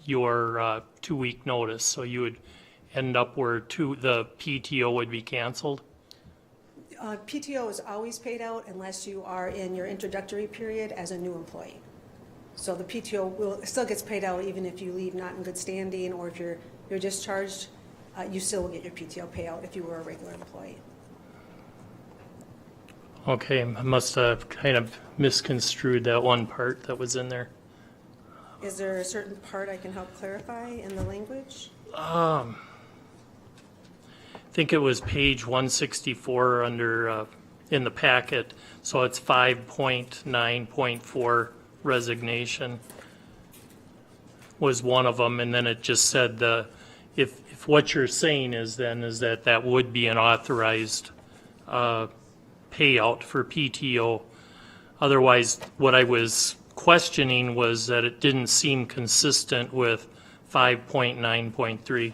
[SPEAKER 16] your 2-week notice. So you would end up where the PTO would be canceled?
[SPEAKER 20] PTO is always paid out unless you are in your introductory period as a new employee. So the PTO still gets paid out even if you leave not in good standing, or if you're discharged, you still will get your PTO payout if you were a regular employee.
[SPEAKER 16] Okay, I must have kind of misconstrued that one part that was in there.
[SPEAKER 20] Is there a certain part I can help clarify in the language?
[SPEAKER 16] I think it was page 164 under, in the packet, so it's 5.9.4 resignation was one of them, and then it just said if what you're saying is then is that would be an authorized payout for PTO. Otherwise, what I was questioning was that it didn't seem consistent with 5.9.3.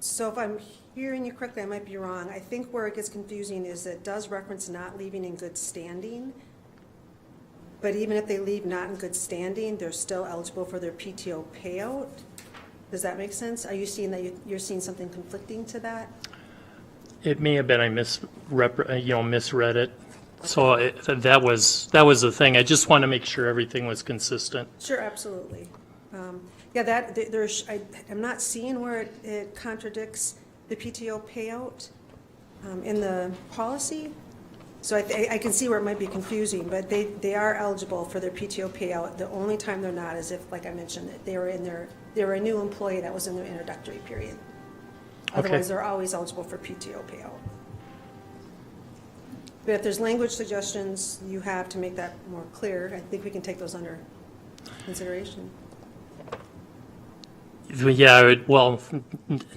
[SPEAKER 20] So if I'm hearing you correctly, I might be wrong. I think where it gets confusing is it does reference not leaving in good standing. But even if they leave not in good standing, they're still eligible for their PTO payout. Does that make sense? Are you seeing that you're seeing something conflicting to that?
[SPEAKER 16] It may have been I misread it. So that was the thing. I just want to make sure everything was consistent.
[SPEAKER 20] Sure, absolutely. Yeah, I'm not seeing where it contradicts the PTO payout in the policy. So I can see where it might be confusing, but they are eligible for their PTO payout. The only time they're not is if, like I mentioned, that they were a new employee that was in their introductory period. Otherwise, they're always eligible for PTO payout. But if there's language suggestions you have to make that more clear, I think we can take those under consideration.
[SPEAKER 16] Yeah, well,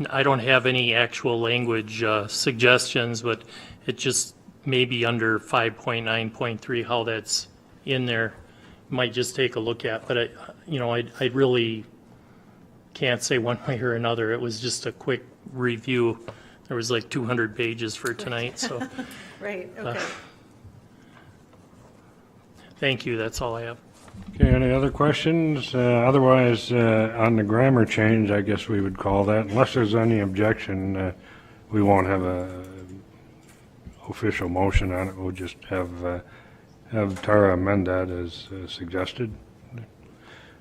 [SPEAKER 16] I don't have any actual language suggestions, but it just maybe under 5.9.3 how that's in there might just take a look at. But I really can't say one way or another. It was just a quick review. There was like 200 pages for tonight, so.
[SPEAKER 20] Right, okay.
[SPEAKER 16] Thank you, that's all I have.
[SPEAKER 1] Okay, any other questions? Otherwise, on the grammar change, I guess we would call that, unless there's any objection, we won't have a official motion on it. We'll just have Tara amend that as suggested.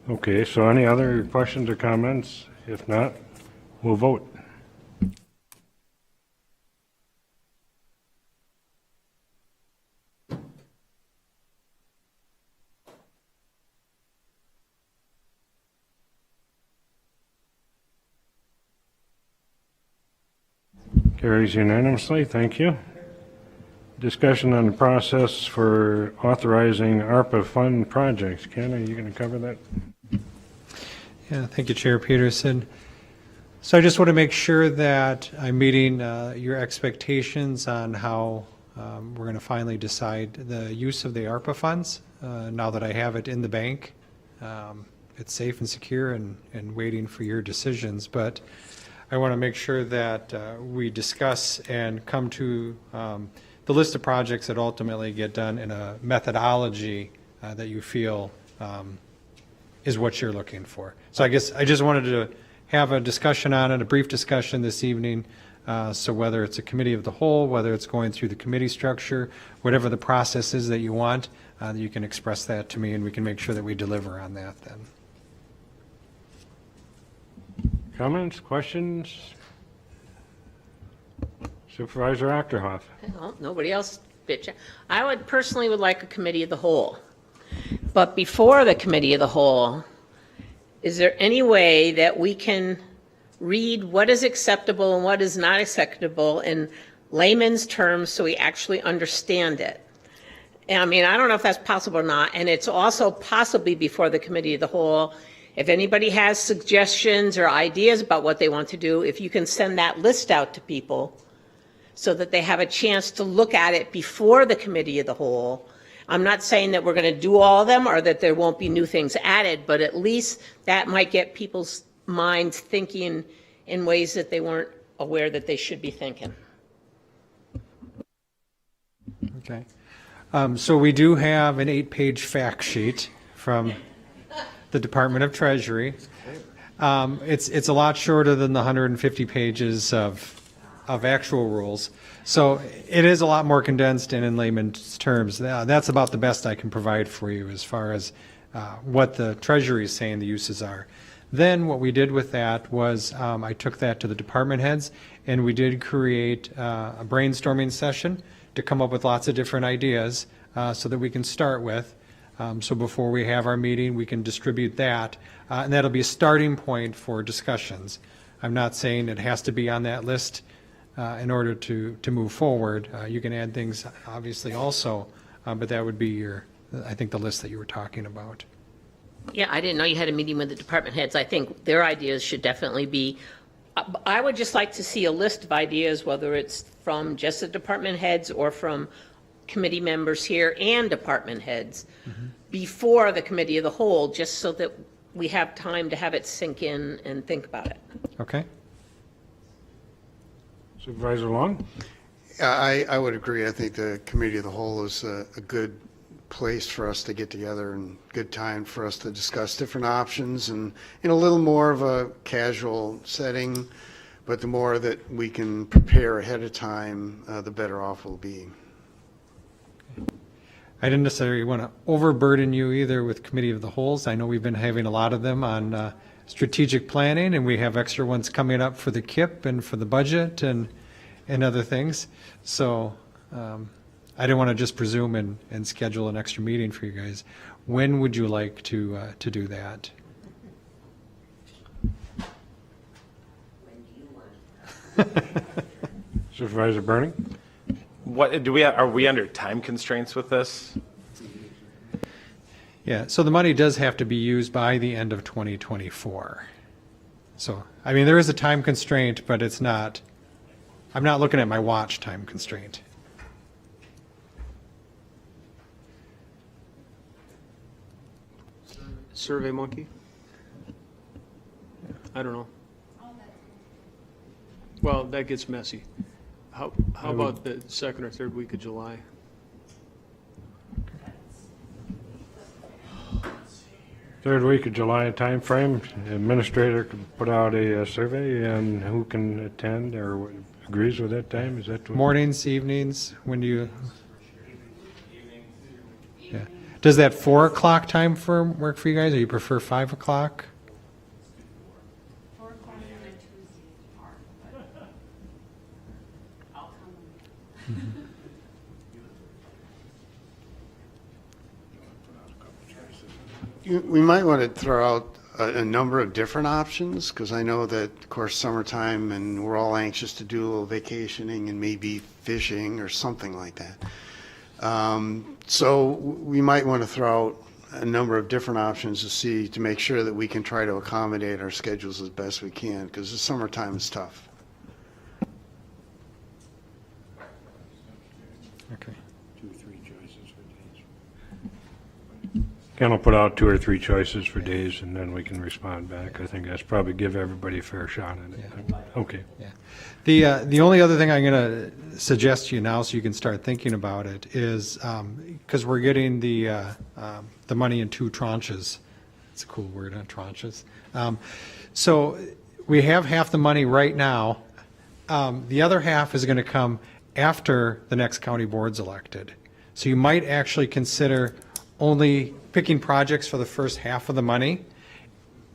[SPEAKER 1] Okay, so any other questions or comments? If not, we'll vote. Carries unanimously. Thank you. Discussion on the process for authorizing ARPA fund projects. Ken, are you going to cover that?
[SPEAKER 13] Yeah, thank you, Chair Peterson. So I just want to make sure that I'm meeting your expectations on how we're going to finally decide the use of the ARPA funds. Now that I have it in the bank, it's safe and secure and waiting for your decisions. But I want to make sure that we discuss and come to the list of projects that ultimately get done in a methodology that you feel is what you're looking for. So I guess I just wanted to have a discussion on it, a brief discussion this evening. So whether it's a committee of the whole, whether it's going through the committee structure, whatever the process is that you want, you can express that to me and we can make sure that we deliver on that then.
[SPEAKER 1] Comments, questions? Supervisor Achterhoff.
[SPEAKER 15] Well, nobody else bitch. I would personally like a committee of the whole. But before the committee of the whole, is there any way that we can read what is acceptable and what is not acceptable in layman's terms so we actually understand it? I mean, I don't know if that's possible or not, and it's also possibly before the committee of the whole. If anybody has suggestions or ideas about what they want to do, if you can send that list out to people so that they have a chance to look at it before the committee of the whole. I'm not saying that we're going to do all of them or that there won't be new things added, but at least that might get people's minds thinking in ways that they weren't aware that they should be thinking.
[SPEAKER 13] Okay. So we do have an 8-page fact sheet from the Department of Treasury. It's a lot shorter than the 150 pages of actual rules. So it is a lot more condensed and in layman's terms. That's about the best I can provide for you as far as what the Treasury is saying the uses are. Then what we did with that was I took that to the department heads and we did create a brainstorming session to come up with lots of different ideas so that we can start with. So before we have our meeting, we can distribute that, and that'll be a starting point for discussions. I'm not saying it has to be on that list in order to move forward. You can add things, obviously, also, but that would be I think the list that you were talking about.
[SPEAKER 15] Yeah, I didn't know you had a meeting with the department heads. I think their ideas should definitely be, I would just like to see a list of ideas, whether it's from just the department heads or from committee members here and department heads, before the committee of the whole, just so that we have time to have it sink in and think about it.
[SPEAKER 13] Okay?
[SPEAKER 1] Supervisor Long?
[SPEAKER 9] I would agree. I think the committee of the whole is a good place for us to get together and good time for us to discuss different options and in a little more of a casual setting, but the more that we can prepare ahead of time, the better off we'll be.
[SPEAKER 13] I didn't necessarily want to overburden you either with committee of the wholes. I know we've been having a lot of them on strategic planning, and we have extra ones coming up for the KIP and for the budget and other things. So I didn't want to just presume and schedule an extra meeting for you guys. When would you like to do that?
[SPEAKER 1] Supervisor Burning?
[SPEAKER 3] What, are we under time constraints with this?
[SPEAKER 13] Yeah, so the money does have to be used by the end of 2024. So, I mean, there is a time constraint, but it's not, I'm not looking at my watch time constraint.
[SPEAKER 10] Survey Monkey? I don't know. Well, that gets messy. How about the second or third week of July?
[SPEAKER 1] Third week of July timeframe, administrator can put out a survey and who can attend or agrees with that time? Is that what?
[SPEAKER 13] Mornings, evenings, when do you? Yeah. Does that 4 o'clock time firm work for you guys, or you prefer 5 o'clock?
[SPEAKER 9] We might want to throw out a number of different options, because I know that, of course, summertime and we're all anxious to do a little vacationing and maybe fishing or something like that. So we might want to throw out a number of different options to make sure that we can try to accommodate our schedules as best we can, because the summertime is tough.
[SPEAKER 13] Okay.
[SPEAKER 1] Ken will put out 2 or 3 choices for days and then we can respond back. I think that's probably give everybody a fair shot at it.
[SPEAKER 13] Yeah.
[SPEAKER 1] Okay.
[SPEAKER 13] Yeah. The only other thing I'm going to suggest to you now, so you can start thinking about it, is because we're getting the money in 2 tranches. It's a cool word, tranches. So we have half the money right now. The other half is going to come after the next county board's elected. So you might actually consider only picking projects for the first half of the money.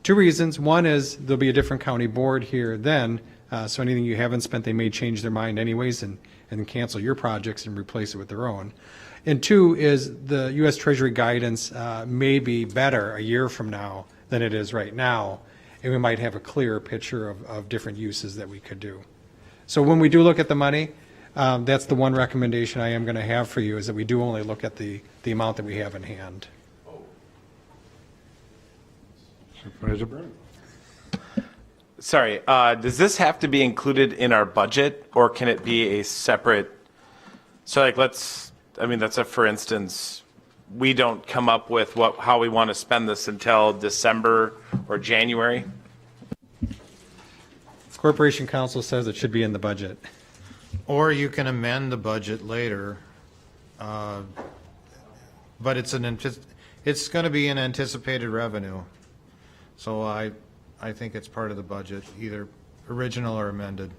[SPEAKER 13] 2 reasons. One is there'll be a different county board here then, so anything you haven't spent, they may change their mind anyways and cancel your projects and replace it with their own. And 2 is the U.S. Treasury guidance may be better a year from now than it is right now, and we might have a clearer picture of different uses that we could do. So when we do look at the money, that's the one recommendation I am going to have for you, is that we do only look at the amount that we have in hand.
[SPEAKER 1] Supervisor Burning?
[SPEAKER 3] Sorry, does this have to be included in our budget, or can it be a separate, so like let's say for instance, we don't come up with how we want to spend this until December or January?
[SPEAKER 13] Corporation Council says it should be in the budget.
[SPEAKER 11] Or you can amend the budget later, but it's going to be an anticipated revenue. So I think it's part of the budget, either original or amended.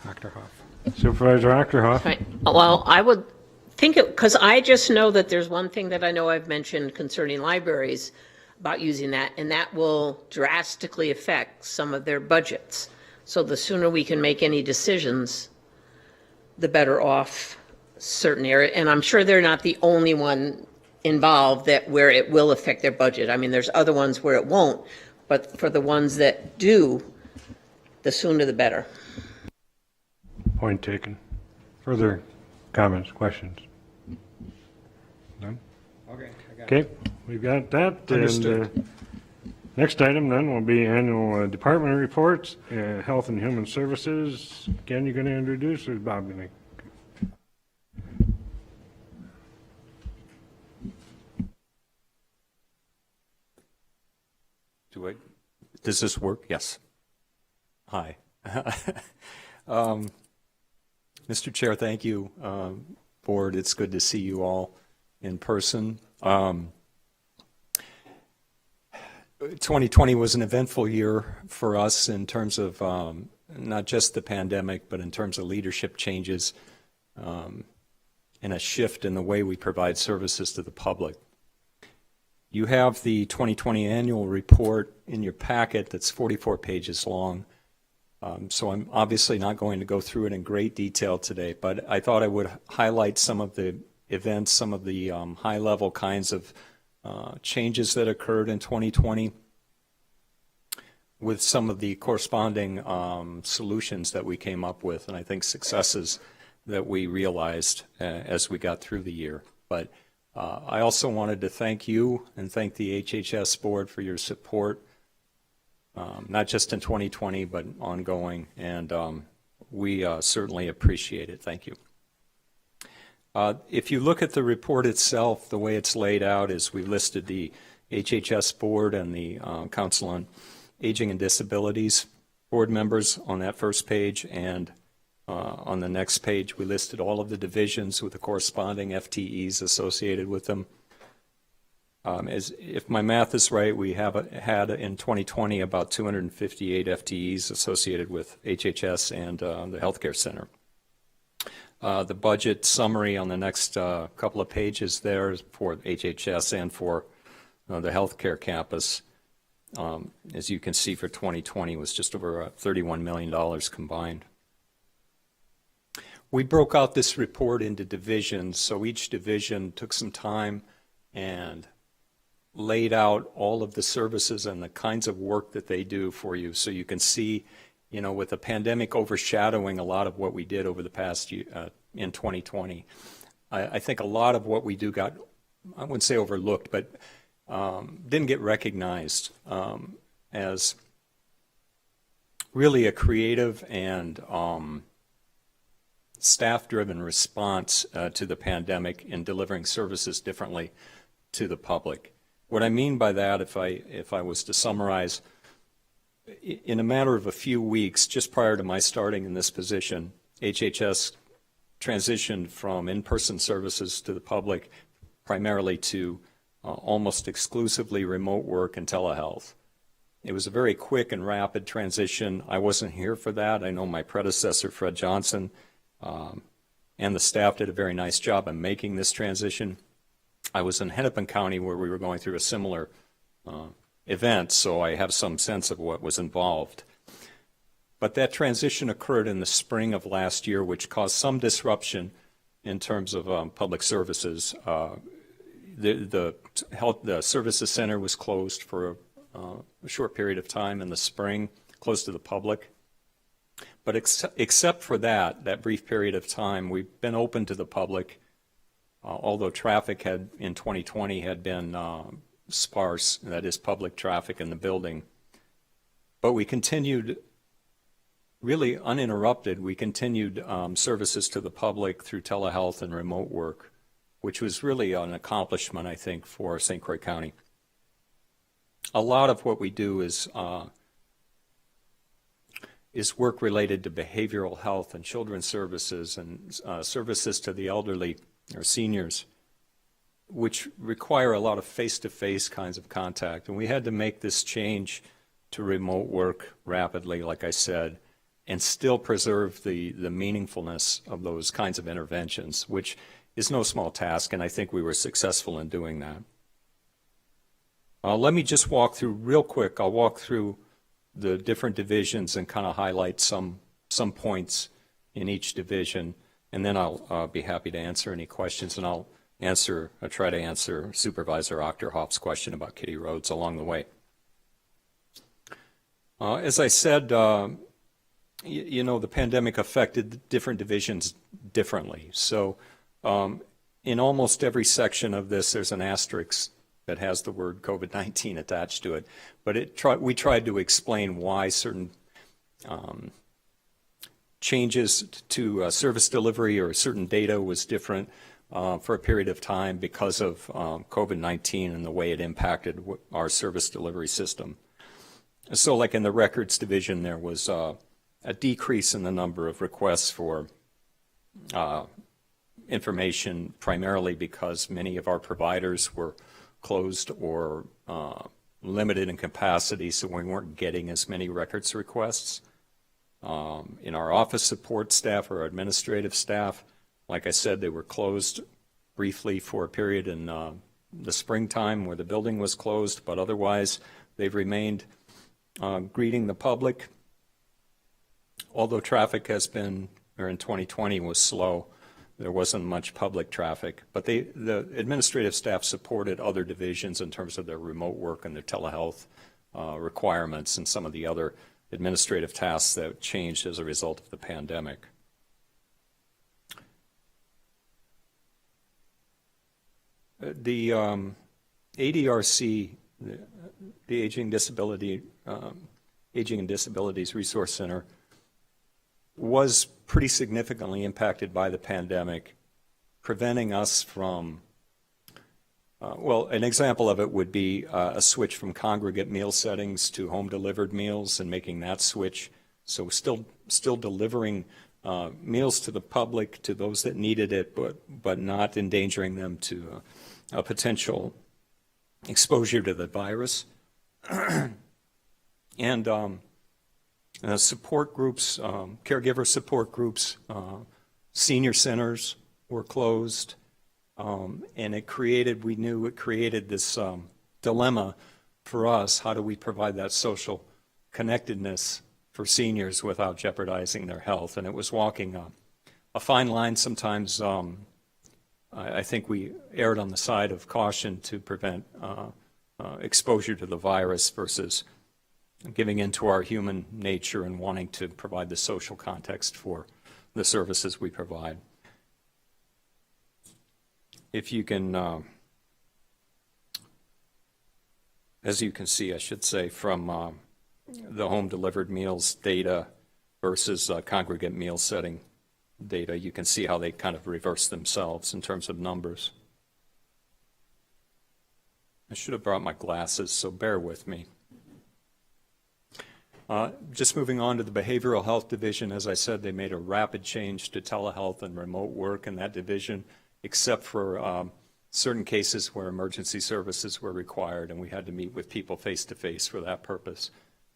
[SPEAKER 13] Achterhoff.
[SPEAKER 1] Supervisor Achterhoff?
[SPEAKER 15] Right. Well, I would think because I just know that there's one thing that I know I've mentioned concerning libraries about using that, and that will drastically affect some of their budgets. So the sooner we can make any decisions, the better off certain area. And I'm sure they're not the only one involved where it will affect their budget. I mean, there's other ones where it won't, but for the ones that do, the sooner the better.
[SPEAKER 1] Point taken. Further comments, questions? None?
[SPEAKER 13] Okay, I got
[SPEAKER 1] Okay, we've got that.
[SPEAKER 10] Understood.
[SPEAKER 1] And, next item then will be annual department reports, Health and Human Services. Ken, you going to introduce, or is Bob going to?
[SPEAKER 2] Does this work? Yes. Hi. Mr. Chair, thank you. Board, it's good to see you all in person. 2020 was an eventful year for us in terms of not just the pandemic, but in terms of leadership changes and a shift in the way we provide services to the public. You have the 2020 annual report in your packet that's 44 pages long. So I'm obviously not going to go through it in great detail today, but I thought I would highlight some of the events, some of the high-level kinds of changes that occurred in 2020 with some of the corresponding solutions that we came up with, and I think successes that we realized as we got through the year. But I also wanted to thank you and thank the HHS board for your support, not just in 2020, but ongoing, and we certainly appreciate it. Thank you. If you look at the report itself, the way it's laid out is we listed the HHS board and the Council on Aging and Disabilities board members on that first page, and on the next page we listed all of the divisions with the corresponding FTEs associated with them. If my math is right, we had in 2020 about 258 FTEs associated with HHS and the healthcare center. The budget summary on the next couple of pages there for HHS and for the healthcare campus, as you can see, for 2020 was just over $31 million combined. We broke out this report into divisions, so each division took some time and laid out all of the services and the kinds of work that they do for you, so you can see, you know, with the pandemic overshadowing a lot of what we did over the past year in 2020, I think a lot of what we do got, I wouldn't say overlooked, but didn't get recognized as really a creative and staff-driven response to the pandemic in delivering services differently to the public. What I mean by that, if I was to summarize, in a matter of a few weeks, just prior to my starting in this position, HHS transitioned from in-person services to the public primarily to almost exclusively remote work and telehealth. It was a very quick and rapid transition. I wasn't here for that. I know my predecessor, Fred Johnson, and the staff did a very nice job in making this transition. I was in Hennepin County where we were going through a similar event, so I have some sense of what was involved. But that transition occurred in the spring of last year, which caused some disruption in terms of public services. The services center was closed for a short period of time in the spring, closed to the public. But except for that brief period of time, we've been open to the public, although traffic in 2020 had been sparse, that is public traffic in the building. But we continued, really uninterrupted, we continued services to the public through telehealth and remote work, which was really an accomplishment, I think, for St. Croix County. A lot of what we do is work related to behavioral health and children's services and services to the elderly or seniors, which require a lot of face-to-face kinds of contact. And we had to make this change to remote work rapidly, like I said, and still preserve the meaningfulness of those kinds of interventions, which is no small task, and I think we were successful in doing that. Let me just walk through real quick. I'll walk through the different divisions and kind of highlight some points in each division, and then I'll be happy to answer any questions, and I'll try to answer Supervisor Achterhoff's question about Kitty Roads along the way. As I said, you know, the pandemic affected different divisions differently. So in almost every section of this, there's an asterisk that has the word COVID-19 attached to it. But we tried to explain why certain changes to service delivery or certain data was different for a period of time because of COVID-19 and the way it impacted our service delivery system. So like in the records division, there was a decrease in the number of requests for information, primarily because many of our providers were closed or limited in capacity, so we weren't getting as many records requests. In our office support staff or administrative staff, like I said, they were closed briefly for a period in the springtime where the building was closed, but otherwise they've remained greeting the public. Although traffic has been, or in 2020 was slow, there wasn't much public traffic, but the administrative staff supported other divisions in terms of their remote work and their telehealth requirements and some of the other administrative tasks that changed as a result of the pandemic. The ADRC, the Aging and Disabilities Resource Center, was pretty significantly impacted by the pandemic, preventing us from, well, an example of it would be a switch from congregate meal settings to home-delivered meals and making that switch. So still delivering meals to the public, to those that needed it, but not endangering them to a potential exposure to the virus. And support groups, caregiver support groups, senior centers were closed, and we knew it created this dilemma for us. How do we provide that social connectedness for seniors without jeopardizing their health? And it was walking a fine line. Sometimes I think we erred on the side of caution to prevent exposure to the virus versus giving into our human nature and wanting to provide the social context for the services we provide. If you can, as you can see, I should say, from the home delivered meals data versus congregate meal setting data, you can see how they kind of reverse themselves in terms of numbers. I should have brought my glasses, so bear with me. Just moving on to the Behavioral Health Division, as I said, they made a rapid change to telehealth and remote work in that division, except for certain cases where emergency services were required and we had to meet with people face-to-face for that purpose.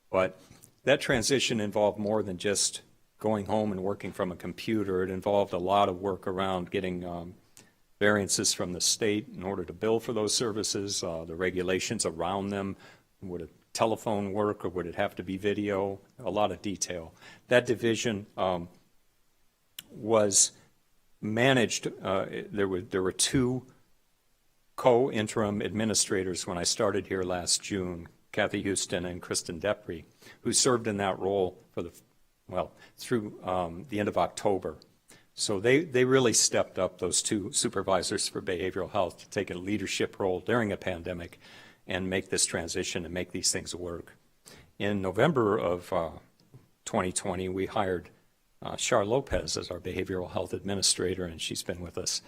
[SPEAKER 2] But that transition involved more than just going home and working from a computer. It involved a lot of work around getting variances from the state in order to bill for those services, the regulations around them. Would a telephone work or would it have to be video? A lot of detail. That division was managed. There were two co-interim administrators when I started here last June, Kathy Houston and Kristen Depre, who served in that role for through the end of October. So they really stepped up, those two supervisors for behavioral health, to take a leadership role during a pandemic and make this transition and make these things work. In November of 2020, we hired Char Lopez as our behavioral health administrator, and she's been with us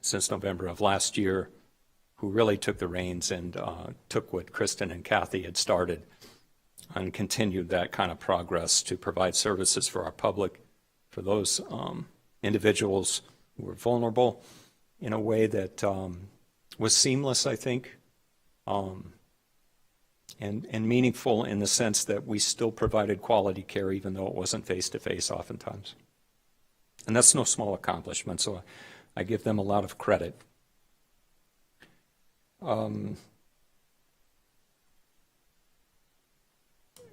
[SPEAKER 2] since November of last year, who really took the reins and took what Kristen and Kathy had started and continued that kind of progress to provide services for our public, for those individuals who were vulnerable, in a way that was seamless, I think, and meaningful in the sense that we still provided quality care even though it wasn't face-to-face oftentimes. And that's no small accomplishment, so I give them a lot of credit.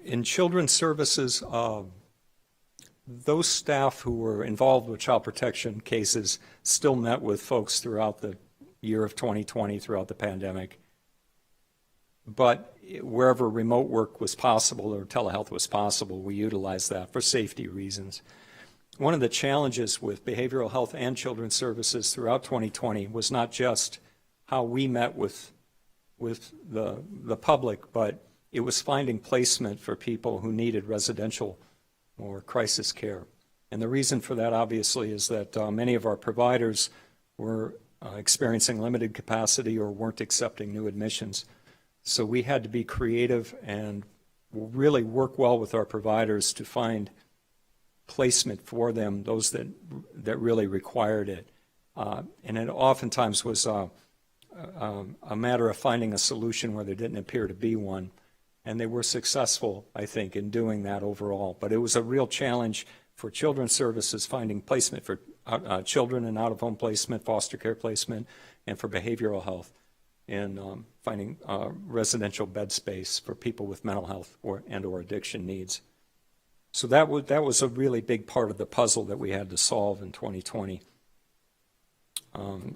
[SPEAKER 2] In children's services, those staff who were involved with child protection cases still met with folks throughout the year of 2020, throughout the pandemic. But wherever remote work was possible or telehealth was possible, we utilized that for safety reasons. one of the challenges with behavioral health and children's services throughout 2020 was not just how we met with the public, but it was finding placement for people who needed residential or crisis care. And the reason for that, obviously, is that many of our providers were experiencing limited capacity or weren't accepting new admissions. So we had to be creative and really work well with our providers to find placement for them, those that really required it. And it oftentimes was a matter of finding a solution where there didn't appear to be one. And they were successful, I think, in doing that overall. But it was a real challenge for children's services, finding placement for children in out-of-home placement, foster care placement, and for behavioral health, and finding residential bed space for people with mental health or addiction needs. So that was a really big part of the puzzle that we had to solve in 2020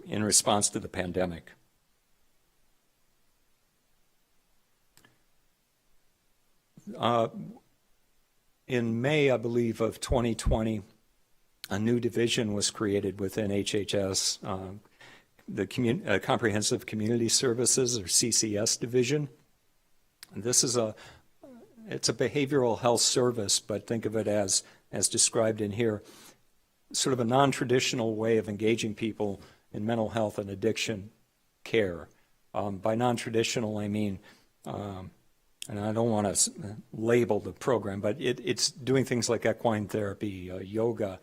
[SPEAKER 2] in response to the pandemic. In May, I believe, of 2020, a new division was created within HHS, the Comprehensive Community Services, or CCS division. And this is it's a behavioral health service, but think of it as described in here, sort of a non-traditional way of engaging people in mental health and addiction care. By non-traditional, I mean, and I don't want to label the program, but it's doing things like equine therapy, yoga,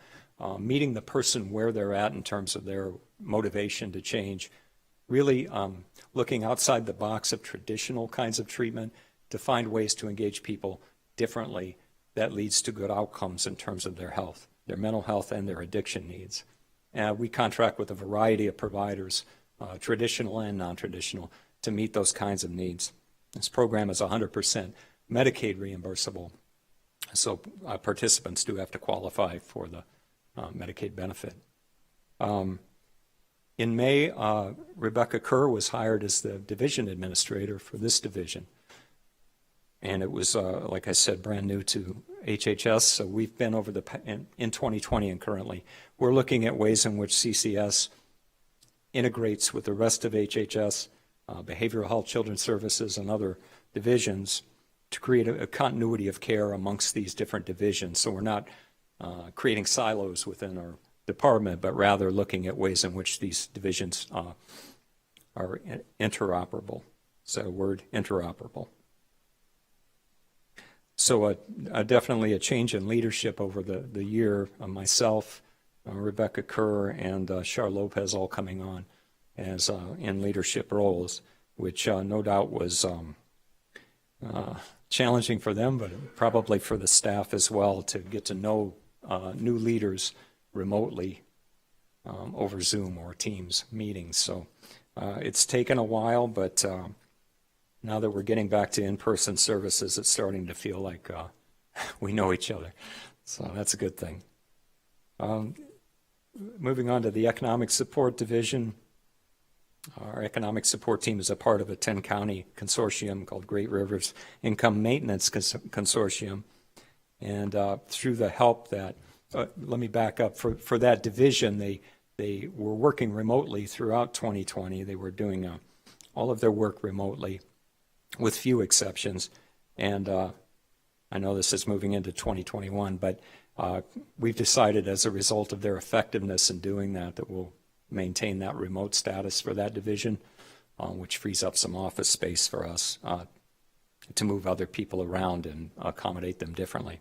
[SPEAKER 2] meeting the person where they're at in terms of their motivation to change, really looking outside the box of traditional kinds of treatment to find ways to engage people differently that leads to good outcomes in terms of their health, their mental health, and their addiction needs. We contract with a variety of providers, traditional and non-traditional, to meet those kinds of needs. This program is 100% Medicaid reimbursable, so participants do have to qualify for the Medicaid benefit. In May, Rebecca Kerr was hired as the division administrator for this division. And it was, like I said, brand new to HHS, so we've been over in 2020 and currently, we're looking at ways in which CCS integrates with the rest of HHS, behavioral health, children's services, and other divisions to create a continuity of care amongst these different divisions. So we're not creating silos within our department, but rather looking at ways in which these divisions are interoperable. So the word interoperable. So definitely a change in leadership over the year. Myself, Rebecca Kerr, and Char Lopez all coming on as in leadership roles, which no doubt was challenging for them, but probably for the staff as well, to get to know new leaders remotely over Zoom or Teams meetings. So it's taken a while, but now that we're getting back to in-person services, it's starting to feel like we know each other. So that's a good thing. Moving on to the Economic Support Division. Our Economic Support Team is a part of a 10-county consortium called Great Rivers Income Maintenance Consortium. And through the help that, let me back up, for that division, they were working remotely throughout 2020. They were doing all of their work remotely, with few exceptions. And I know this is moving into 2021, but we've decided as a result of their effectiveness in doing that we'll maintain that remote status for that division, which frees up some office space for us to move other people around and accommodate them differently.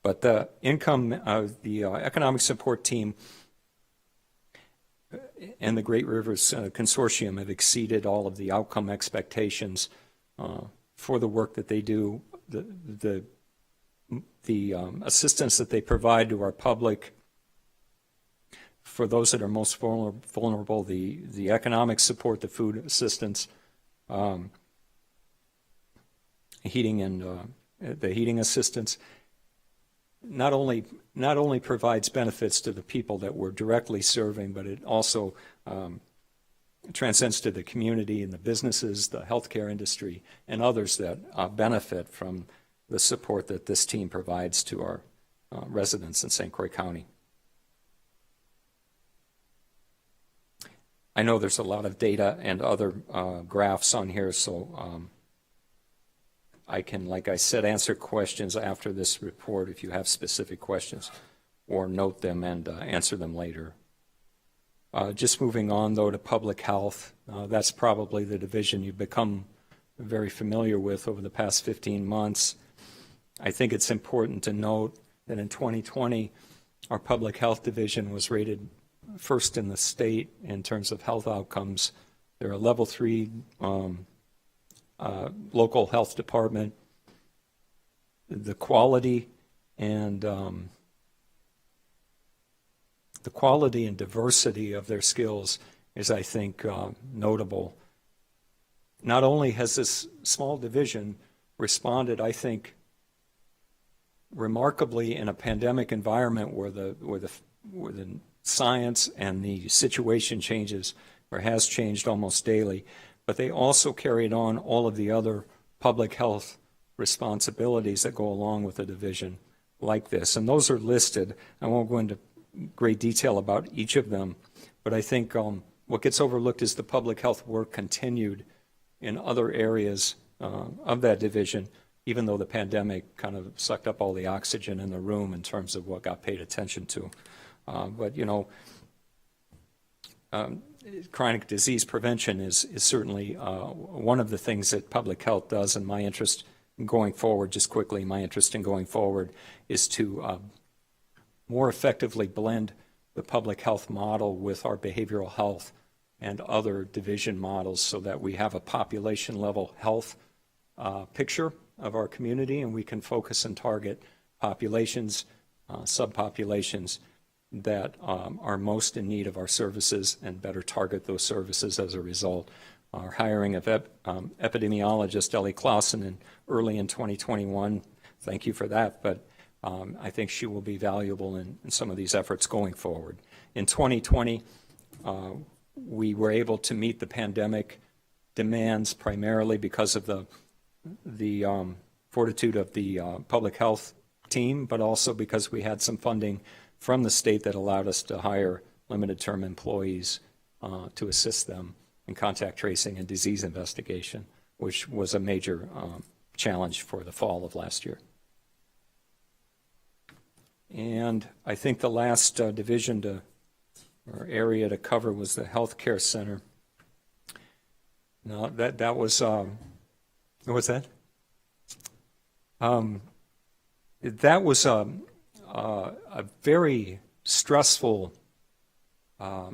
[SPEAKER 2] But the Economic Support Team and the Great Rivers Consortium have exceeded all of the outcome expectations for the work that they do, the assistance that they provide to our public, for those that are most vulnerable, the economic support, the food assistance, heating and the heating assistance, not only provides benefits to the people that we're directly serving, but it also transcends to the community and the businesses, the healthcare industry, and others that benefit from the support that this team provides to our
[SPEAKER 21] residents in St. Croix County. I know there's a lot of data and other graphs on here, so I can, like I said, answer questions after this report if you have specific questions, or note them and answer them later. Just moving on, though, to public health. That's probably the division you've become very familiar with over the past 15 months. I think it's important to note that in 2020, our public health division was rated first in the state in terms of health outcomes. They're a level 3 local health department. The quality and diversity of their skills is, I think, notable. Not only has this small division responded, I think, remarkably in a pandemic environment where the science and the situation changes or has changed almost daily, but they also carried on all of the other public health responsibilities that go along with a division like this. And those are listed. I won't go into great detail about each of them, but I think what gets overlooked is the public health work continued in other areas of that division, even though the pandemic kind of sucked up all the oxygen in the room in terms of what got paid attention to. But, you know, chronic disease prevention is certainly one of the things that public health does, and my interest in going forward, just quickly, my interest in going forward is to more effectively blend the public health model with our behavioral health and other division models so that we have a population level health picture of our community, and we can focus and target populations, subpopulations that are most in need of our services and better target those services as a result. Our hiring of epidemiologist Ellie Clausen early in 2021, thank you for that, but I think she will be valuable in some of these efforts going forward. In 2020, we were able to meet the pandemic demands primarily because of the fortitude of the public health team, but also because we had some funding from the state that allowed us to hire limited term employees to assist them in contact tracing and disease investigation, which was a major challenge for the fall of last year. And I think the last division or area to cover was the healthcare center. Now that was what's that? That was a very stressful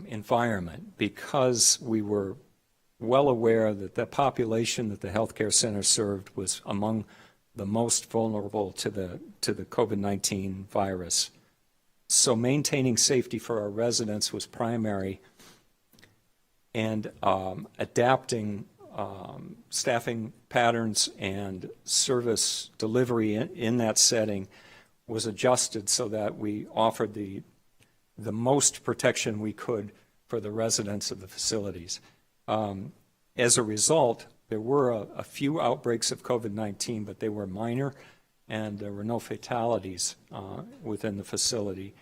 [SPEAKER 21] environment because we were well aware that the population that the healthcare center served was among the most vulnerable to the COVID-19 virus. So maintaining safety for our residents was primary, and adapting staffing patterns and service delivery in that setting was adjusted so that we offered the most protection we could for the residents of the facilities. As a result, there were a few outbreaks of COVID-19, but they were minor, and there were no fatalities within the facility.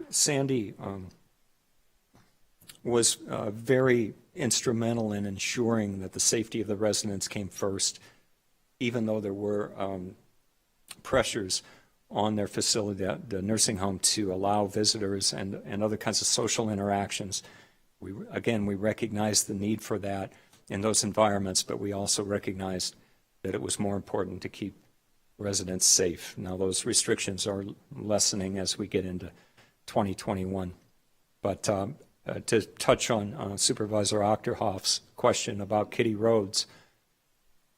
[SPEAKER 21] Sandy was very instrumental in ensuring that the safety of the residents came first, even though there were pressures on their facility, the nursing home, to allow visitors and other kinds of social interactions. We recognized the need for that in those environments, but we also recognized that it was more important to keep residents safe. Now those restrictions are lessening as we get into 2021. But to touch on Supervisor Achterhoff's question about Kitty Roads,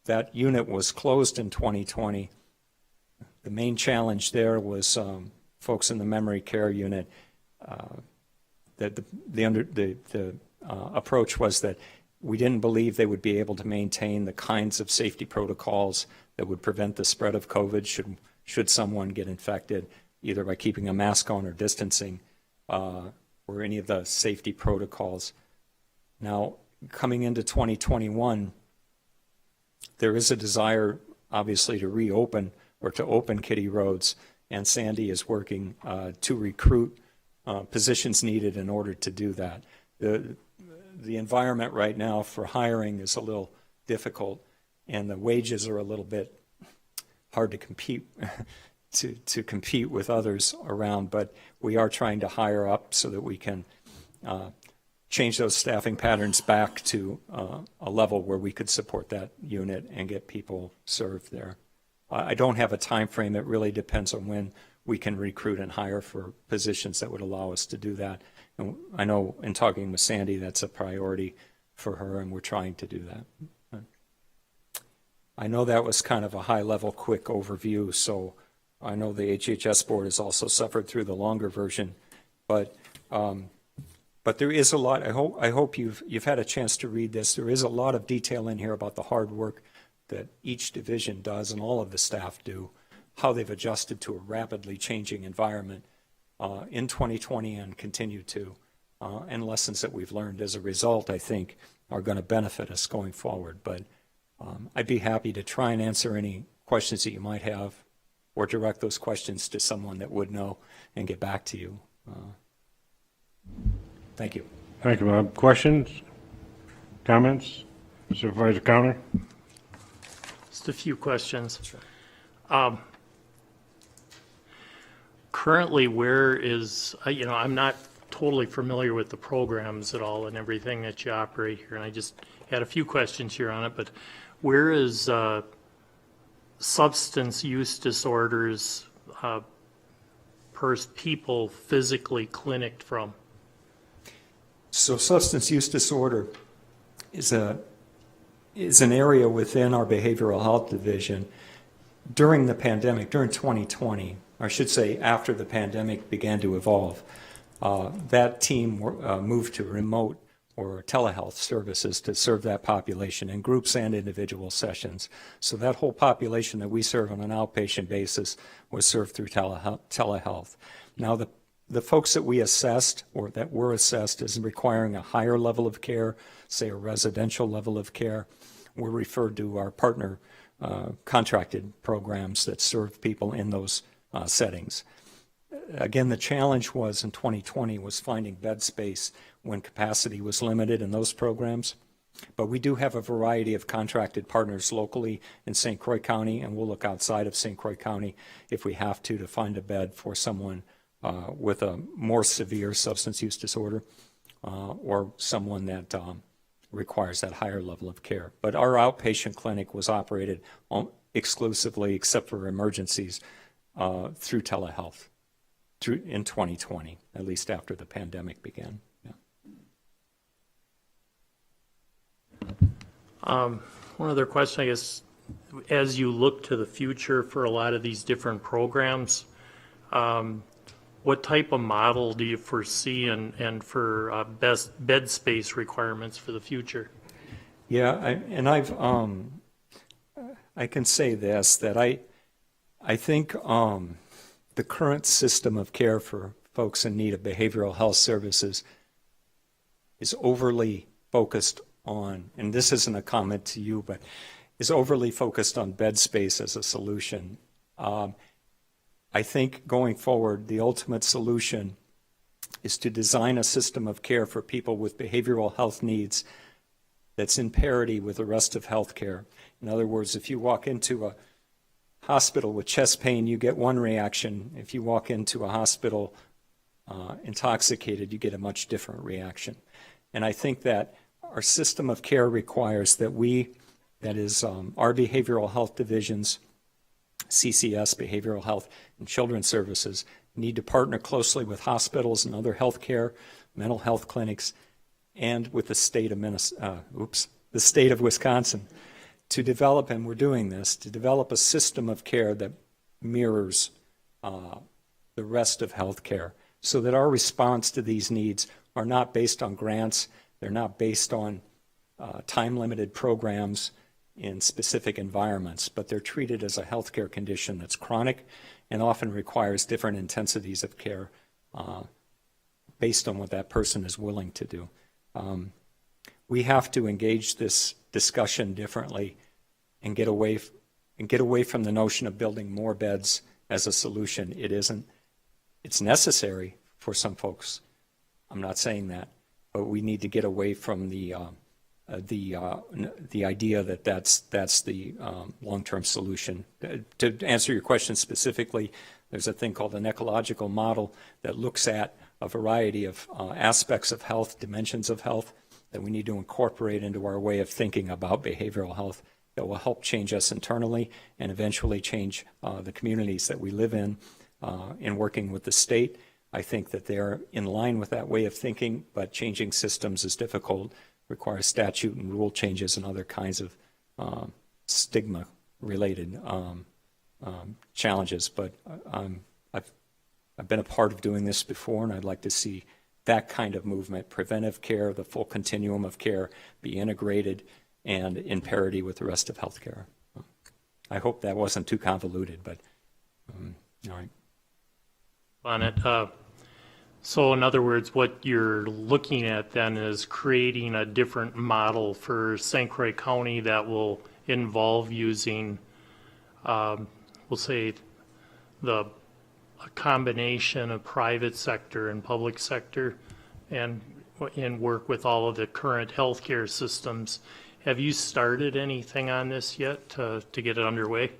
[SPEAKER 21] that unit was closed in 2020. The main challenge there was folks in the memory care unit. That the approach was that we didn't believe they would be able to maintain the kinds of safety protocols that would prevent the spread of COVID should someone get infected, either by keeping a mask on or distancing, or any of the safety protocols. Now, coming into 2021, there is a desire, obviously, to reopen or to open Kitty Roads, and Sandy is working to recruit positions needed in order to do that. The environment right now for hiring is a little difficult, and the wages are a little bit hard to compete to compete with others around, but we are trying to hire up so that we can change those staffing patterns back to a level where we could support that unit and get people served there. I don't have a time frame. It really depends on when we can recruit and hire for positions that would allow us to do that. And I know in talking with Sandy, that's a priority for her, and we're trying to do that. I know that was kind of a high-level, quick overview, so I know the HHS board has also suffered through the longer version, but there is a lot. I hope you've had a chance to read this. There is a lot of detail in here about the hard work that each division does and all of the staff do, how they've adjusted to a rapidly changing environment in 2020 and continue to, and lessons that we've learned as a result, I think, are going to benefit us going forward. But I'd be happy to try and answer any questions that you might have or direct those questions to someone that would know and get back to you. Thank you.
[SPEAKER 1] Thank you, Bob. Questions? Comments? Supervisor Connor?
[SPEAKER 16] Just a few questions. Currently, where is, I'm not totally familiar with the programs at all and everything that you operate here, and I just had a few questions here on it, but where is substance use disorders per people physically clinicked from?
[SPEAKER 21] So substance use disorder is an area within our behavioral health division. During the pandemic, during 2020, or I should say after the pandemic began to evolve, that team moved to remote or telehealth services to serve that population in groups and individual sessions. So that whole population that we serve on an outpatient basis was served through telehealth. Now the folks that we assessed or that were assessed as requiring a higher level of care, say a residential level of care, were referred to our partner contracted programs that serve people in those settings. Again, the challenge was in 2020 was finding bed space when capacity was limited in those programs. But we do have a variety of contracted partners locally in St. Croix County, and we'll look outside of St. Croix County if we have to find a bed for someone with a more severe substance use disorder or someone that requires that higher level of care. But our outpatient clinic was operated exclusively, except for emergencies, through telehealth in 2020, at least after the pandemic began.
[SPEAKER 16] Yeah. One other question, I guess, as you look to the future for a lot of these different programs, what type of model do you foresee and for best bed space requirements for the future?
[SPEAKER 21] Yeah, I can say this, that I think the current system of care for folks in need of behavioral health services is overly focused on, and this isn't a comment to you, but is overly focused on bed space as a solution. I think going forward, the ultimate solution is to design a system of care for people with behavioral health needs that's in parity with the rest of healthcare. In other words, if you walk into a hospital with chest pain, you get one reaction. If you walk into a hospital intoxicated, you get a much different reaction. And I think that our system of care requires that our behavioral health divisions, CCS, Behavioral Health and Children's Services, need to partner closely with hospitals and other healthcare, mental health clinics, and with the state of Wisconsin to develop, and we're doing this, to develop a system of care that mirrors the rest of healthcare, so that our response to these needs are not based on grants, they're not based on time-limited programs in specific environments, but they're treated as a healthcare condition that's chronic and often requires different intensities of care based on what that person is willing to do. We have to engage this discussion differently and get away from the notion of building more beds as a solution. It isn't. It's necessary for some folks. I'm not saying that, but we need to get away from the idea that that's the long-term solution. To answer your question specifically, there's a thing called an ecological model that looks at a variety of aspects of health, dimensions of health, that we need to incorporate into our way of thinking about behavioral health that will help change us internally and eventually change the communities that we live in working with the state. I think that they're in line with that way of thinking, but changing systems is difficult, requires statute and rule changes and other kinds of stigma-related challenges. But I've been a part of doing this before, and I'd like to see that kind of movement, preventive care, the full continuum of care, be integrated and in parity with the rest of healthcare. I hope that wasn't too convoluted, but all right.
[SPEAKER 16] On it. So in other words, what you're looking at then is creating a different model for St. Croix County that will involve using, we'll say, a combination of private sector and public sector and work with all of the current healthcare systems. Have you started anything on this yet to get it underway?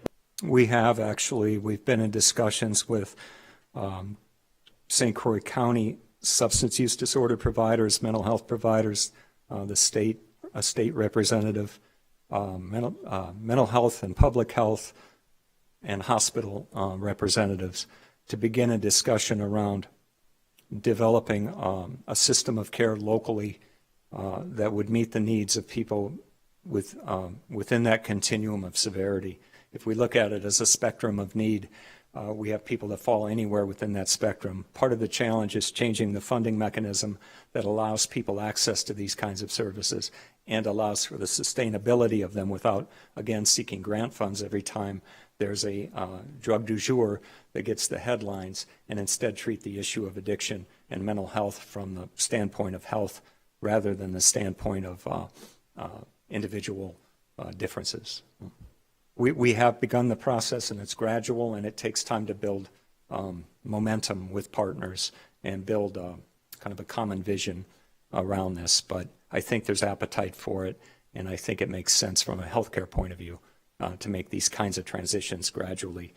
[SPEAKER 21] We have actually. We've been in discussions with St. Croix County substance use disorder providers, mental health providers, a state representative, mental health and public health, and hospital representatives to begin a discussion around developing a system of care locally that would meet the needs of people within that continuum of severity. If we look at it as a spectrum of need, we have people that fall anywhere within that spectrum. Part of the challenge is changing the funding mechanism that allows people access to these kinds of services and allows for the sustainability of them without, again, seeking grant funds every time there's a drug du jour that gets the headlines, and instead treat the issue of addiction and mental health from the standpoint of health rather than the standpoint of individual differences. We have begun the process, and it's gradual, and it takes time to build momentum with partners and build kind of a common vision around this. But I think there's appetite for it, and I think it makes sense from a healthcare point of view to make these kinds of transitions gradually,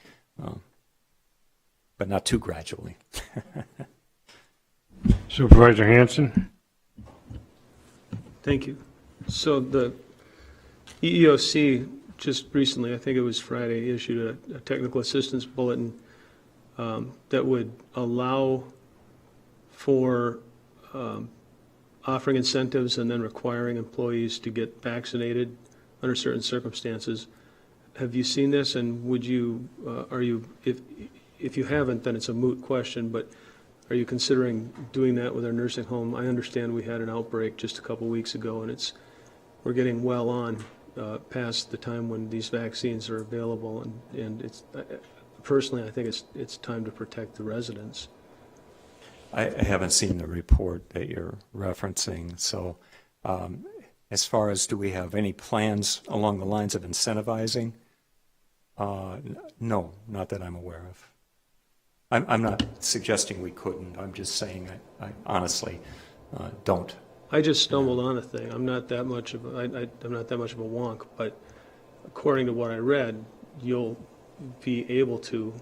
[SPEAKER 21] but not too gradually.
[SPEAKER 1] Supervisor Hanson?
[SPEAKER 10] Thank you. So the EEOC just recently, I think it was Friday, issued a technical assistance bulletin that would allow for offering incentives and then requiring employees to get vaccinated under certain circumstances. Have you seen this, and would you, if you haven't, then it's a moot question, but are you considering doing that with our nursing home? I understand we had an outbreak just a couple weeks ago, and we're getting well on past the time when these vaccines are available, and it's personally, I think it's time to protect the residents.
[SPEAKER 21] I haven't seen the report that you're referencing, so as far as do we have any plans along the lines of incentivizing? No, not that I'm aware of. I'm not suggesting we couldn't. I'm just saying I honestly don't.
[SPEAKER 10] I just stumbled on a thing. I'm not that much of a wonk, but according to what I read, you'll be able to,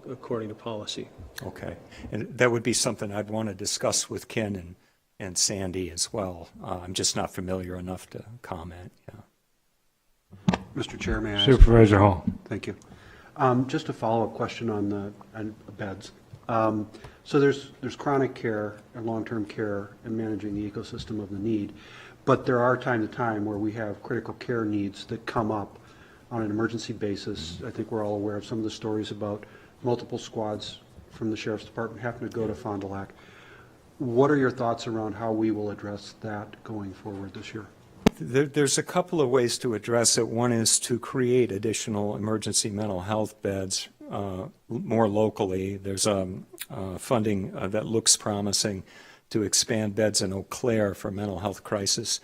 [SPEAKER 10] according to policy.
[SPEAKER 21] Okay, and that would be something I'd want to discuss with Ken and Sandy as well. I'm just not familiar enough to comment. Yeah.
[SPEAKER 14] Mr. Chair, may I ask?
[SPEAKER 1] Supervisor Hall.
[SPEAKER 14] Thank you. Just a follow-up question on the beds. So there's chronic care and long-term care and managing the ecosystem of the need, but there are time to time where we have critical care needs that come up on an emergency basis. I think we're all aware of some of the stories about multiple squads from the Sheriff's Department having to go to Fond du Lac. What are your thoughts around how we will address that going forward this year?
[SPEAKER 21] There's a couple of ways to address it. One is to create additional emergency mental health beds more locally. There's funding that looks promising to expand beds in Eau Claire for mental health crisis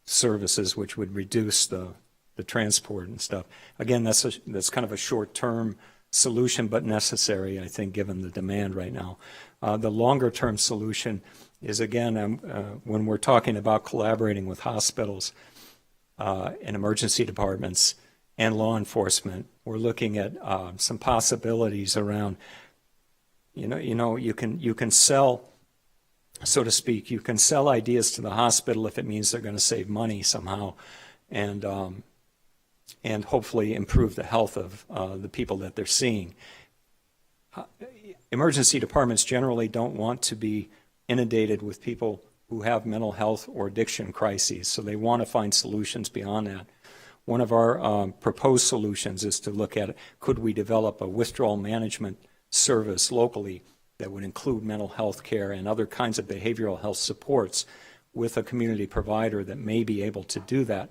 [SPEAKER 21] services, which would reduce the the transport and stuff. Again, that's kind of a short-term solution, but necessary, I think, given the demand right now. The longer-term solution is, again, when we're talking about collaborating with hospitals and emergency departments and law enforcement, we're looking at some possibilities around, you can sell, so to speak, you can sell ideas to the hospital if it means they're going to save money somehow, and hopefully improve the health of the people that they're seeing. Emergency departments generally don't want to be inundated with people who have mental health or addiction crises, so they want to find solutions beyond that. One of our proposed solutions is to look at, could we develop a withdrawal management service locally that would include mental health care and other kinds of behavioral health supports with a community provider that may be able to do that,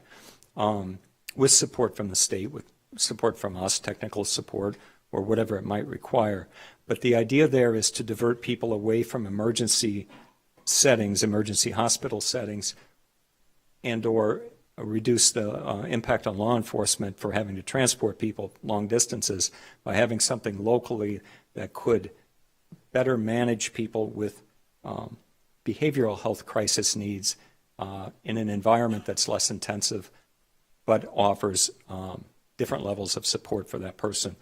[SPEAKER 21] with support from the state, with support from us, technical support, or whatever it might require. But the idea there is to divert people away from emergency settings, emergency hospital settings, and or reduce the impact on law enforcement for having to transport people long distances by having something locally that could better manage people with behavioral health crisis needs in an environment that's less intensive but offers different levels of support for that person.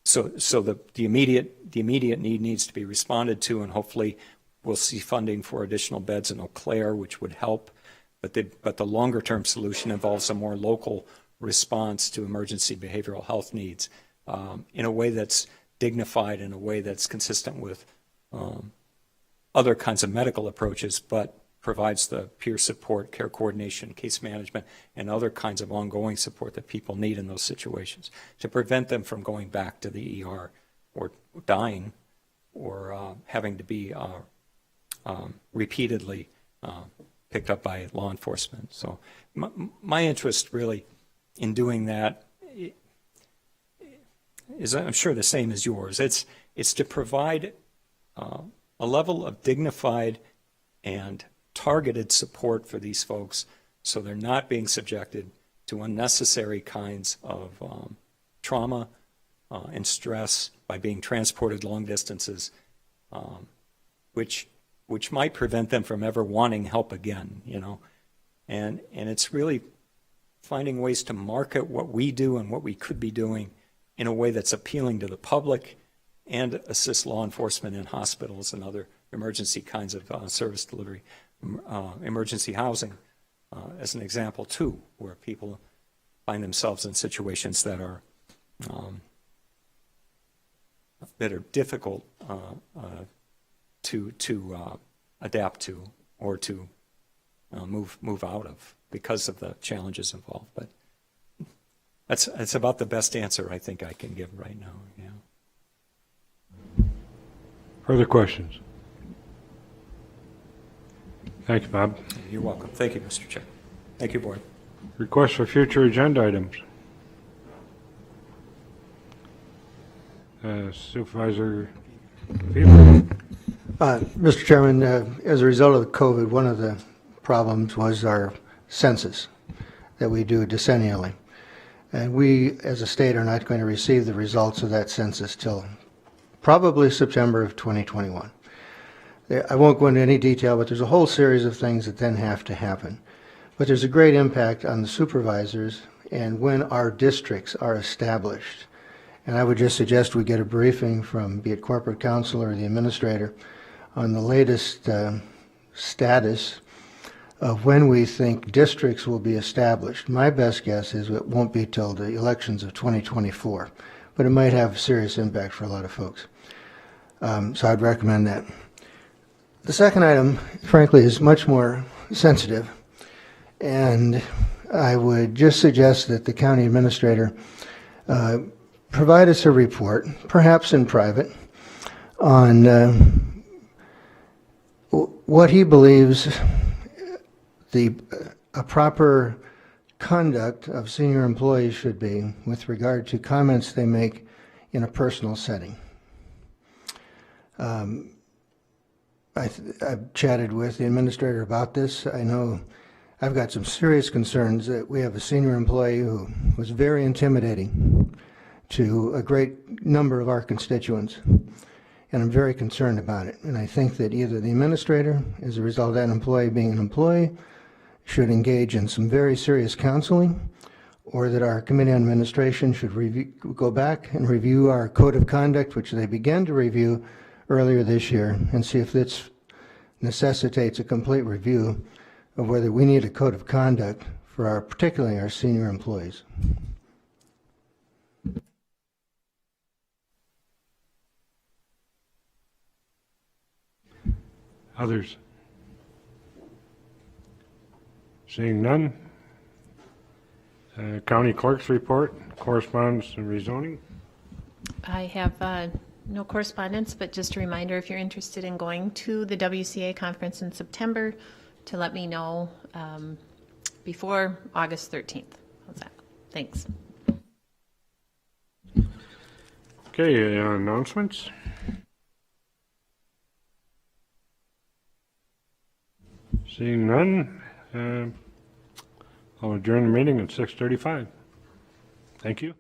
[SPEAKER 21] So the immediate need needs to be responded to, and hopefully we'll see funding for additional beds in Eau Claire, which would help. But the longer term solution involves a more local response to emergency behavioral health needs in a way that's dignified, in a way that's consistent with other kinds of medical approaches, but provides the peer support, care coordination, case management, and other kinds of ongoing support that people need in those situations to prevent them from going back to the ER or dying or having to be repeatedly picked up by law enforcement. So my interest really in doing that is, I'm sure, the same as yours. It's to provide a level of dignified and targeted support for these folks so they're not being subjected to unnecessary kinds of trauma and stress by being transported long distances, which might prevent them from ever wanting help again, And it's really finding ways to market what we do and what we could be doing in a way that's appealing to the public and assist law enforcement in hospitals and other emergency kinds of service delivery, emergency housing, as an example too, where people find themselves in situations that are difficult to adapt to or to move out of because of the challenges involved. But that's about the best answer I think I can give right now. Yeah.
[SPEAKER 1] Further questions? Thank you, Bob.
[SPEAKER 21] You're welcome. Thank you, Mr. Chair. Thank you, Board.
[SPEAKER 1] Requests for future agenda items. Supervisor Fiedler.
[SPEAKER 5] Mr. Chairman, as a result of COVID, one of the problems was our census that we do decennially. And we, as a state, are not going to receive the results of that census till probably September of 2021. I won't go into any detail, but there's a whole series of things that then have to happen. But there's a great impact on the supervisors and when our districts are established. And I would just suggest we get a briefing from, be it corporate counsel or the administrator, on the latest status of when we think districts will be established. My best guess is it won't be till the elections of 2024, but it might have serious impact for a lot of folks. So I'd recommend that. The second item, frankly, is much more sensitive, and I would just suggest that the county administrator provide us a report, perhaps in private, on what he believes a proper conduct of senior employees should be with regard to comments they make in a personal setting. I've chatted with the administrator about this. I I've got some serious concerns that we have a senior employee who was very intimidating to a great number of our constituents, and I'm very concerned about it. And I think that either the administrator, as a result of that employee being an employee, should engage in some very serious counseling, or that our Committee on Administration should go back and review our code of conduct, which they began to review earlier this year, and see if this necessitates a complete review of whether we need a code of conduct for our, particularly our senior employees.
[SPEAKER 1] Others? Seeing none. County Clerk's report, correspondence and rezoning.
[SPEAKER 19] I have no correspondence, but just a reminder, if you're interested in going to the WCA conference in September, to let me know before August 13th. How's that? Thanks.
[SPEAKER 1] Okay, announcements. Seeing none, I'll adjourn the meeting at 6:35. Thank you.